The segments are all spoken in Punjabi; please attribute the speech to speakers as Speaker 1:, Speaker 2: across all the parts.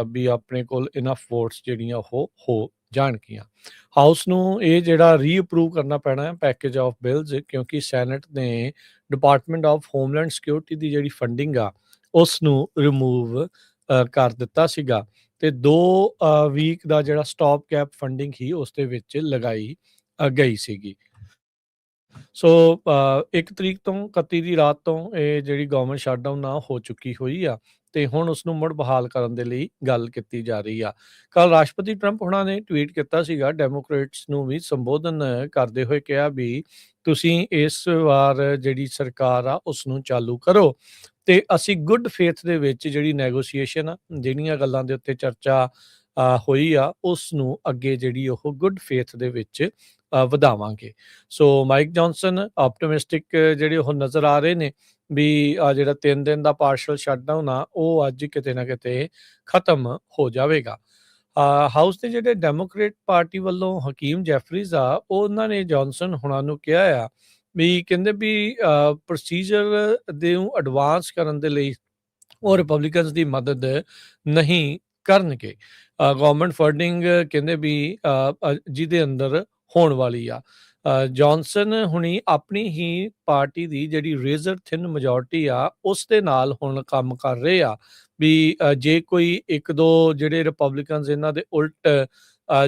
Speaker 1: ਵੀ ਆਪਣੇ ਕੋਲ ਇਨਫ ਵੋਟਸ ਜਿਹੜੀਆਂ ਉਹ ਹੋ ਜਾਣਗੀਆਂ। ਹਾਊਸ ਨੂੰ ਇਹ ਜਿਹੜਾ ਰੀਅਪਰੂਵ ਕਰਨਾ ਪੈਣਾ ਹੈ ਪੈਕੇਜ ਆਫ ਬਿਲਸ, ਕਿਉਂਕਿ ਸੈਨੇਟ ਨੇ ਡਿਪਾਰਟਮੈਂਟ ਆਫ ਹੋਮਲੈਂਡ ਸਿਕਿਉਰਿਟੀ ਦੀ ਜਿਹੜੀ ਫੰਡਿੰਗ ਆ ਉਸ ਨੂੰ ਰਿਮੂਵ ਕਰ ਦਿੱਤਾ ਸੀਗਾ ਤੇ 2 ਵੀਕ ਦਾ ਜਿਹੜਾ ਸਟਾਪ ਕੈਪ ਫੰਡਿੰਗ ਹੀ ਉਸ ਦੇ ਵਿੱਚ ਲਗਾਈ ਗਈ ਸੀਗੀ। ਸੋ 1 ਤਰੀਕ ਤੋਂ 31 ਦੀ ਰਾਤ ਤੋਂ ਇਹ ਜਿਹੜੀ ਗਵਰਨਮੈਂਟ ਸ਼ਟਡਾਊਨ ਨਾ ਹੋ ਚੁੱਕੀ ਹੋਈ ਆ ਤੇ ਹੁਣ ਉਸ ਨੂੰ ਮੁੜ ਬਹਾਲ ਕਰਨ ਦੇ ਲਈ ਗੱਲ ਕੀਤੀ ਜਾ ਰਹੀ ਆ। ਕੱਲ ਰਾਸ਼ਟਰਪਤੀ ਟਰੰਪ ਹੁਣਾਂ ਨੇ ਟਵੀਟ ਕੀਤਾ ਸੀਗਾ, ਡੈਮੋਕ੍ਰੇਟਸ ਨੂੰ ਵੀ ਸੰਬੋਧਨ ਕਰਦੇ ਹੋਏ ਕਿਹਾ ਵੀ ਤੁਸੀਂ ਇਸ ਵਾਰ ਜਿਹੜੀ ਸਰਕਾਰ ਆ ਉਸ ਨੂੰ ਚਾਲੂ ਕਰੋ ਤੇ ਅਸੀਂ ਗੁੱਡ ਫੇਥ ਦੇ ਵਿੱਚ ਜਿਹੜੀ ਨੈਗੋਸ਼ੀਏਸ਼ਨ ਆ, ਜਿਹੜੀਆਂ ਗੱਲਾਂ ਦੇ ਉੱਤੇ ਚਰਚਾ ਹੋਈ ਆ ਉਸ ਨੂੰ ਅੱਗੇ ਜਿਹੜੀ ਉਹ ਗੁੱਡ ਫੇਥ ਦੇ ਵਿੱਚ ਵਧਾਵਾਂਗੇ। ਸੋ ਮਾਈਕ ਜੌਨਸਨ ਆਪਟਿਮਿਸਟਿਕ ਜਿਹੜੇ ਉਹ ਨਜ਼ਰ ਆ ਰਹੇ ਨੇ ਵੀ ਜਿਹੜਾ 3 ਦਿਨ ਦਾ ਪਾਰਸ਼ਲ ਸ਼ਟਡਾਊਨ ਆ ਉਹ ਅੱਜ ਕਿਤੇ ਨਾ ਕਿਤੇ ਖਤਮ ਹੋ ਜਾਵੇਗਾ। ਹਾਊਸ ਦੇ ਜਿਹੜੇ ਡੈਮੋਕ੍ਰੇਟ ਪਾਰਟੀ ਵੱਲੋਂ ਹਕੀਮ ਜੈਫਰੀਜ਼ ਆ ਉਹਨਾਂ ਨੇ ਜੌਨਸਨ ਹੁਣਾਂ ਨੂੰ ਕਿਹਾ ਆ ਵੀ ਕਹਿੰਦੇ ਵੀ ਪ੍ਰੋਸੀਜਰ ਦੇ ਨੂੰ ਐਡਵਾਂਸ ਕਰਨ ਦੇ ਲਈ ਉਹ ਰਿਪਬਲਿਕਨਸ ਦੀ ਮਦਦ ਨਹੀਂ ਕਰਨਗੇ। ਗਵਰਨਮੈਂਟ ਫੰਡਿੰਗ ਕਹਿੰਦੇ ਵੀ ਜਿਹਦੇ ਅੰਦਰ ਹੋਣ ਵਾਲੀ ਆ। ਜੌਨਸਨ ਹੁਣੀ ਆਪਣੀ ਹੀ ਪਾਰਟੀ ਦੀ ਜਿਹੜੀ ਰੇਜ਼ਰ ਥਿਨ ਮੈਜੋਰਟੀ ਆ ਉਸ ਦੇ ਨਾਲ ਹੁਣ ਕੰਮ ਕਰ ਰਹੇ ਆ ਵੀ ਜੇ ਕੋਈ 1-2 ਜਿਹੜੇ ਰਿਪਬਲਿਕਨਸ ਇਹਨਾਂ ਦੇ ਉਲਟ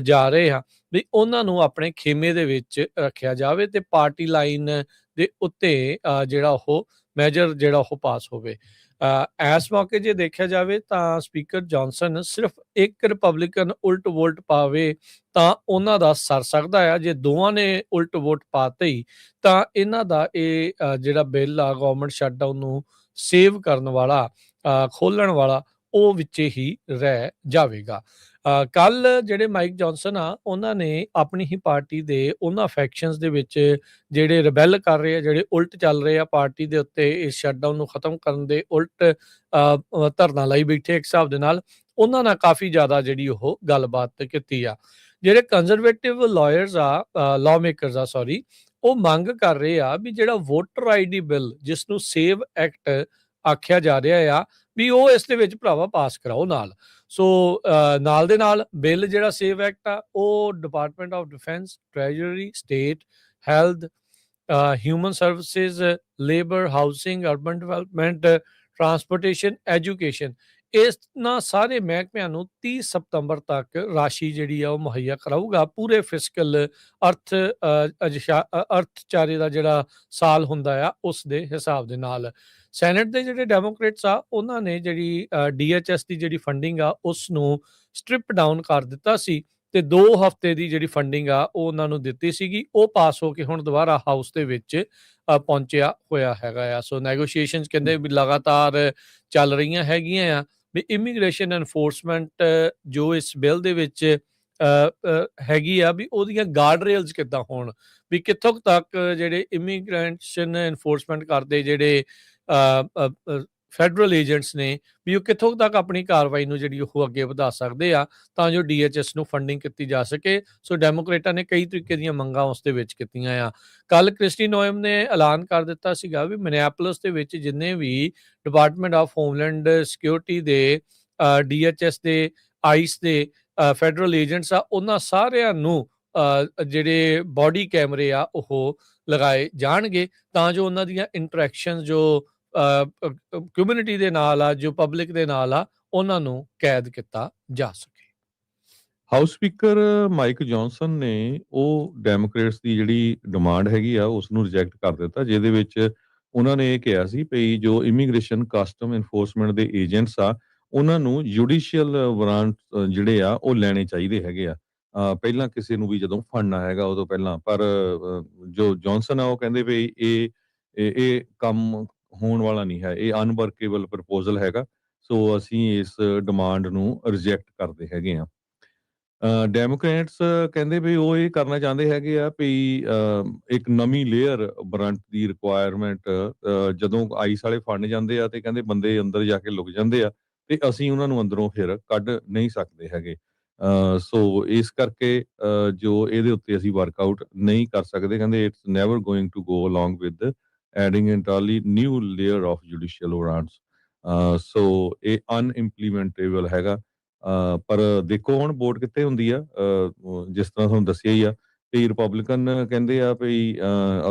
Speaker 1: ਜਾ ਰਹੇ ਆ ਵੀ ਉਹਨਾਂ ਨੂੰ ਆਪਣੇ ਖੇਮੇ ਦੇ ਵਿੱਚ ਰੱਖਿਆ ਜਾਵੇ ਤੇ ਪਾਰਟੀ ਲਾਈਨ ਦੇ ਉੱਤੇ ਜਿਹੜਾ ਉਹ ਮੈਜਰ ਜਿਹੜਾ ਉਹ ਪਾਸ ਹੋਵੇ। ਇਸ ਮੌਕੇ ਜੇ ਦੇਖਿਆ ਜਾਵੇ ਤਾਂ ਸਪੀਕਰ ਜੌਨਸਨ ਸਿਰਫ ਇੱਕ ਰਿਪਬਲਿਕਨ ਉਲਟ ਵੋਟ ਪਾਵੇ ਤਾਂ ਉਹਨਾਂ ਦਾ ਸਰ ਸਕਦਾ ਆ। ਜੇ ਦੋਵਾਂ ਨੇ ਉਲਟ ਵੋਟ ਪਾਤੇ ਹੀ ਤਾਂ ਇਹਨਾਂ ਦਾ ਇਹ ਜਿਹੜਾ ਬਿੱਲ ਆ ਗਵਰਨਮੈਂਟ ਸ਼ਟਡਾਊਨ ਨੂੰ ਸੇਵ ਕਰਨ ਵਾਲਾ ਖੋਲਣ ਵਾਲਾ ਉਹ ਵਿੱਚੇ ਹੀ ਰਹਿ ਜਾਵੇਗਾ। ਕੱਲ ਜਿਹੜੇ ਮਾਈਕ ਜੌਨਸਨ ਆ ਉਹਨਾਂ ਨੇ ਆਪਣੀ ਹੀ ਪਾਰਟੀ ਦੇ ਉਹਨਾਂ ਫੈਕਸ਼ਨਸ ਦੇ ਵਿੱਚ ਜਿਹੜੇ ਰਿਬੈਲ ਕਰ ਰਹੇ ਆ, ਜਿਹੜੇ ਉਲਟ ਚੱਲ ਰਹੇ ਆ ਪਾਰਟੀ ਦੇ ਉੱਤੇ ਇਸ ਸ਼ਟਡਾਊਨ ਨੂੰ ਖਤਮ ਕਰਨ ਦੇ ਉਲਟ ਧਰਨਾ ਲਈ ਬੈਠੇ ਇੱਕ ਹਿਸਾਬ ਦੇ ਨਾਲ, ਉਹਨਾਂ ਨਾਲ ਕਾਫੀ ਜ਼ਿਆਦਾ ਜਿਹੜੀ ਉਹ ਗੱਲਬਾਤ ਕੀਤੀ ਆ। ਜਿਹੜੇ ਕੰਜ਼ਰਵੇਟਿਵ ਲਾਇਰਸ ਆ ਲਾਅ ਮੇਕਰਸ ਆ ਸੌਰੀ, ਉਹ ਮੰਗ ਕਰ ਰਹੇ ਆ ਵੀ ਜਿਹੜਾ ਵੋਟਰ ਆਈਡੀ ਬਿੱਲ ਜਿਸ ਨੂੰ ਸੇਵ ਐਕਟ ਆਖਿਆ ਜਾ ਰਿਹਾ ਆ ਵੀ ਉਹ ਇਸ ਦੇ ਵਿੱਚ ਭਰਾਵਾ ਪਾਸ ਕਰਾਓ ਨਾਲ। ਸੋ ਨਾਲ ਦੇ ਨਾਲ ਬਿੱਲ ਜਿਹੜਾ ਸੇਵ ਐਕਟ ਆ ਉਹ department of defence, treasury, state, health, human services, labour, housing, urban development, transportation, education ਇਹਨਾਂ ਸਾਰੇ ਮਹਿਕਮਿਆਂ ਨੂੰ 30 ਸਤੰਬਰ ਤੱਕ ਰਾਸ਼ੀ ਜਿਹੜੀ ਆ ਉਹ ਮੁਹੱਈਆ ਕਰਾਊਗਾ ਪੂਰੇ ਫਿਸਕਲ ਅਰਥਚਾਰੇ ਦਾ ਜਿਹੜਾ ਸਾਲ ਹੁੰਦਾ ਆ ਉਸ ਦੇ ਹਿਸਾਬ ਦੇ ਨਾਲ। ਸੈਨੇਟ ਦੇ ਜਿਹੜੇ ਡੈਮੋਕ੍ਰੇਟਸ ਆ ਉਹਨਾਂ ਨੇ ਜਿਹੜੀ DHS ਦੀ ਜਿਹੜੀ ਫੰਡਿੰਗ ਆ ਉਸ ਨੂੰ ਸਟ੍ਰਿਪ ਡਾਊਨ ਕਰ ਦਿੱਤਾ ਸੀ ਤੇ 2 ਹਫ਼ਤੇ ਦੀ ਜਿਹੜੀ ਫੰਡਿੰਗ ਆ ਉਹ ਉਹਨਾਂ ਨੂੰ ਦਿੱਤੀ ਸੀਗੀ, ਉਹ ਪਾਸ ਹੋ ਕੇ ਹੁਣ ਦੁਬਾਰਾ ਹਾਊਸ ਦੇ ਵਿੱਚ ਪਹੁੰਚਿਆ ਹੋਇਆ ਹੈਗਾ ਆ। ਸੋ ਨੈਗੋਸ਼ੀਏਸ਼ਨਸ ਕਹਿੰਦੇ ਵੀ ਲਗਾਤਾਰ ਚੱਲ ਰਹੀਆਂ ਹੈਗੀਆਂ ਆ ਵੀ ਇਮੀਗ੍ਰੇਸ਼ਨ ਐਨਫੋਰਸਮੈਂਟ ਜੋ ਇਸ ਬਿੱਲ ਦੇ ਵਿੱਚ ਹੈਗੀ ਆ ਵੀ ਉਹਦੀਆਂ ਗਾਰਡ ਰੇਲਸ ਕਿੱਦਾਂ ਹੋਣ, ਵੀ ਕਿੱਥੋਂ ਤੱਕ ਜਿਹੜੇ ਇਮੀਗ੍ਰੇਸ਼ਨ ਐਨਫੋਰਸਮੈਂਟ ਕਰਦੇ ਜਿਹੜੇ ਫੈਡਰਲ ਏਜੰਟਸ ਨੇ ਵੀ ਉਹ ਕਿੱਥੋਂ ਤੱਕ ਆਪਣੀ ਕਾਰਵਾਈ ਨੂੰ ਜਿਹੜੀ ਉਹ ਅੱਗੇ ਵਧਾ ਸਕਦੇ ਆ ਤਾਂ ਜੋ DHS ਨੂੰ ਫੰਡਿੰਗ ਕੀਤੀ ਜਾ ਸਕੇ। ਸੋ ਡੈਮੋਕ੍ਰੇਟਾਂ ਨੇ ਕਈ ਤਰੀਕੇ ਦੀਆਂ ਮੰਗਾਂ ਉਸ ਦੇ ਵਿੱਚ ਕੀਤੀਆਂ ਆ। ਕੱਲ ਕ੍ਰਿਸਟੀ ਨੋਇਮ ਨੇ ਐਲਾਨ ਕਰ ਦਿੱਤਾ ਸੀਗਾ ਵੀ ਮਿਨਿਆਪੋਲਿਸ ਦੇ ਵਿੱਚ ਜਿੰਨੇ ਵੀ ਡਿਪਾਰਟਮੈਂਟ ਆਫ ਹੋਮਲੈਂਡ ਸਿਕਿਉਰਿਟੀ ਦੇ DHS ਦੇ ਆਈਸ ਦੇ ਫੈਡਰਲ ਏਜੰਟਸ ਆ ਉਹਨਾਂ ਸਾਰਿਆਂ ਨੂੰ ਜਿਹੜੇ ਬੋਡੀ ਕੈਮਰੇ ਆ ਉਹ ਲਗਾਏ ਜਾਣਗੇ ਤਾਂ ਜੋ ਉਹਨਾਂ ਦੀਆਂ ਇੰਟਰੈਕਸ਼ਨ ਜੋ ਕਮਿਊਨਿਟੀ ਦੇ ਨਾਲ ਆ, ਜੋ ਪਬਲਿਕ ਦੇ ਨਾਲ ਆ, ਉਹਨਾਂ ਨੂੰ ਕੈਦ ਕੀਤਾ ਜਾ ਸਕੇ।
Speaker 2: ਹਾਊਸ ਸਪੀਕਰ ਮਾਈਕ ਜੌਨਸਨ ਨੇ ਉਹ ਡੈਮੋਕ੍ਰੇਟਸ ਦੀ ਜਿਹੜੀ ਡਿਮਾਂਡ ਹੈਗੀ ਆ ਉਸ ਨੂੰ ਰਿਜੈਕਟ ਕਰ ਦਿੱਤਾ, ਜਿਹਦੇ ਵਿੱਚ ਉਹਨਾਂ ਨੇ ਇਹ ਕਿਹਾ ਸੀ ਵੀ ਜੋ ਇਮੀਗ੍ਰੇਸ਼ਨ ਕਸਟਮ ਇਨਫੋਰਸਮੈਂਟ ਦੇ ਏਜੰਟਸ ਆ ਉਹਨਾਂ ਨੂੰ ਜੁਡੀਸ਼ੀਅਲ ਵਾਰੰਟ ਜਿਹੜੇ ਆ ਉਹ ਲੈਣੇ ਚਾਹੀਦੇ ਹੈਗੇ ਆ ਪਹਿਲਾਂ ਕਿਸੇ ਨੂੰ ਵੀ ਜਦੋਂ ਫੜਨਾ ਹੈਗਾ ਉਦੋਂ ਪਹਿਲਾਂ। ਪਰ ਜੋ ਜੌਨਸਨ ਆ ਉਹ ਕਹਿੰਦੇ ਵੀ ਇਹ ਕੰਮ ਹੋਣ ਵਾਲਾ ਨਹੀਂ ਹੈ, ਇਹ ਅਨਵਰਕੇਬਲ ਪ੍ਰਪੋਜ਼ਲ ਹੈਗਾ, ਸੋ ਅਸੀਂ ਇਸ ਡਿਮਾਂਡ ਨੂੰ ਰਿਜੈਕਟ ਕਰਦੇ ਹੈਗੇ ਆ। ਡੈਮੋਕ੍ਰੇਟਸ ਕਹਿੰਦੇ ਵੀ ਉਹ ਇਹ ਕਰਨਾ ਚਾਹੁੰਦੇ ਹੈਗੇ ਆ ਵੀ ਇੱਕ ਨਵੀਂ ਲੇਅਰ ਵਾਰੰਟ ਦੀ ਰਿਕੁਆਇਰਮੈਂਟ ਜਦੋਂ ਆਈਸ ਵਾਲੇ ਫੜਨ ਜਾਂਦੇ ਆ ਤੇ ਕਹਿੰਦੇ ਬੰਦੇ ਅੰਦਰ ਜਾ ਕੇ ਲੁਕ ਜਾਂਦੇ ਆ ਤੇ ਅਸੀਂ ਉਹਨਾਂ ਨੂੰ ਅੰਦਰੋਂ ਫਿਰ ਕੱਢ ਨਹੀਂ ਸਕਦੇ ਹੈਗੇ। ਸੋ ਇਸ ਕਰਕੇ ਜੋ ਇਹਦੇ ਉੱਤੇ ਅਸੀਂ ਵਰਕਆਊਟ ਨਹੀਂ ਕਰ ਸਕਦੇ, ਕਹਿੰਦੇ it's never going to go along with adding entirely new layer of judicial warrants। So ਇਹ ਅਨਇੰਪਲੀਮੈਂਟੇਬਲ ਹੈਗਾ ਪਰ ਦੇਖੋ ਹੁਣ ਵੋਟ ਕਿੱਥੇ ਹੁੰਦੀ ਆ। ਜਿਸ ਤਰ੍ਹਾਂ ਤੁਹਾਨੂੰ ਦੱਸਿਆ ਹੀ ਆ ਕਿ ਰਿਪਬਲਿਕਨ ਕਹਿੰਦੇ ਆ ਵੀ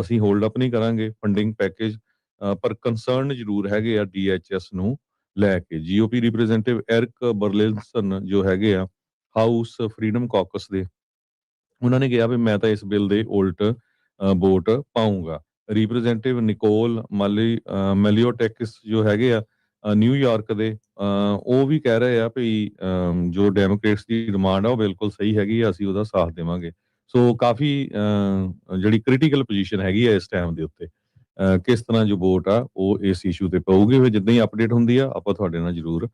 Speaker 2: ਅਸੀਂ ਹੋਲਡ ਅਪ ਨਹੀਂ ਕਰਾਂਗੇ ਫੰਡਿੰਗ ਪੈਕੇਜ, ਪਰ ਕੰਸਰਨ ਜ਼ਰੂਰ ਹੈਗੇ ਆ DHS ਨੂੰ ਲੈ ਕੇ। GOP ਰਿਪਰੈਜ਼ੈਂਟੇਟਿਵ ਐਰਿਕ ਬਰਲਿਨਸਨ ਜੋ ਹੈਗੇ ਆ ਹਾਊਸ ਫਰੀडम ਕਾਕਸ ਦੇ, ਉਹਨਾਂ ਨੇ ਕਿਹਾ ਵੀ ਮੈਂ ਤਾਂ ਇਸ ਬਿੱਲ ਦੇ ਉਲਟ ਵੋਟ ਪਾਊਂਗਾ। ਰਿਪਰੈਜ਼ੈਂਟੇਟਿਵ ਨਿਕੋਲ ਮੈਲੀਓਟੈਕਿਸ ਜੋ ਹੈਗੇ ਆ ਨਿਊਯਾਰਕ ਦੇ, ਉਹ ਵੀ ਕਹਿ ਰਹੇ ਆ ਵੀ ਜੋ ਡੈਮੋਕ੍ਰੇਟਸ ਦੀ ਡਿਮਾਂਡ ਆ ਉਹ ਬਿਲਕੁਲ ਸਹੀ ਹੈਗੀ ਆ, ਅਸੀਂ ਉਹਦਾ ਸਾਥ ਦੇਵਾਂਗੇ। ਸੋ ਕਾਫੀ ਜਿਹੜੀ ਕ੍ਰਿਟੀਕਲ ਪੋਜੀਸ਼ਨ ਹੈਗੀ ਆ ਇਸ ਟਾਈਮ ਦੇ ਉੱਤੇ। ਕਿਸ ਤਰ੍ਹਾਂ ਜੋ ਵੋਟ ਆ ਉਹ ਇਸ ਇਸ਼ੂ ਤੇ ਪਊਗੀ, ਫਿਰ ਜਿੱਦਾਂ ਹੀ ਅਪਡੇਟ ਹੁੰਦੀ ਆ ਆਪਾਂ ਤੁਹਾਡੇ ਨਾਲ ਜ਼ਰੂਰ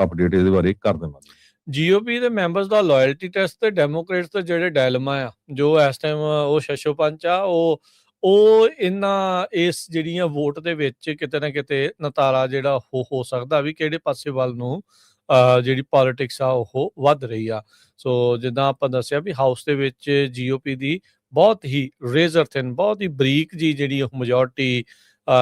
Speaker 2: ਅਪਡੇਟ ਇਹਦੇ ਬਾਰੇ ਕਰ ਦੇਵਾਂਗੇ।
Speaker 1: GOP ਦੇ ਮੈਂਬਰਸ ਦਾ ਲਾਇਲਟੀ ਟੈਸਟ ਤੇ ਡੈਮੋਕ੍ਰੇਟਸ ਦਾ ਜਿਹੜੇ ਡਾਇਲਮਾ ਆ ਜੋ ਇਸ ਟਾਈਮ ਉਹ ਸ਼ਸ਼ੋਪੰਚ ਆ ਉਹ ਇਹਨਾਂ ਇਸ ਜਿਹੜੀਆਂ ਵੋਟ ਦੇ ਵਿੱਚ ਕਿਤੇ ਨਾ ਕਿਤੇ ਨਤਾਰਾ ਜਿਹੜਾ ਹੋ ਸਕਦਾ ਵੀ ਕਿਹੜੇ ਪਾਸੇ ਵੱਲ ਨੂੰ ਜਿਹੜੀ ਪੋਲਿਟਿਕਸ ਆ ਉਹ ਵੱਧ ਰਹੀ ਆ। ਸੋ ਜਿੱਦਾਂ ਆਪਾਂ ਦੱਸਿਆ ਵੀ ਹਾਊਸ ਦੇ ਵਿੱਚ GOP ਦੀ ਬਹੁਤ ਹੀ ਰੇਜ਼ਰ ਥਿਨ, ਬਹੁਤ ਹੀ ਬਰੀਕ ਜੀ ਜਿਹੜੀ ਉਹ ਮੈਜੋਰਟੀ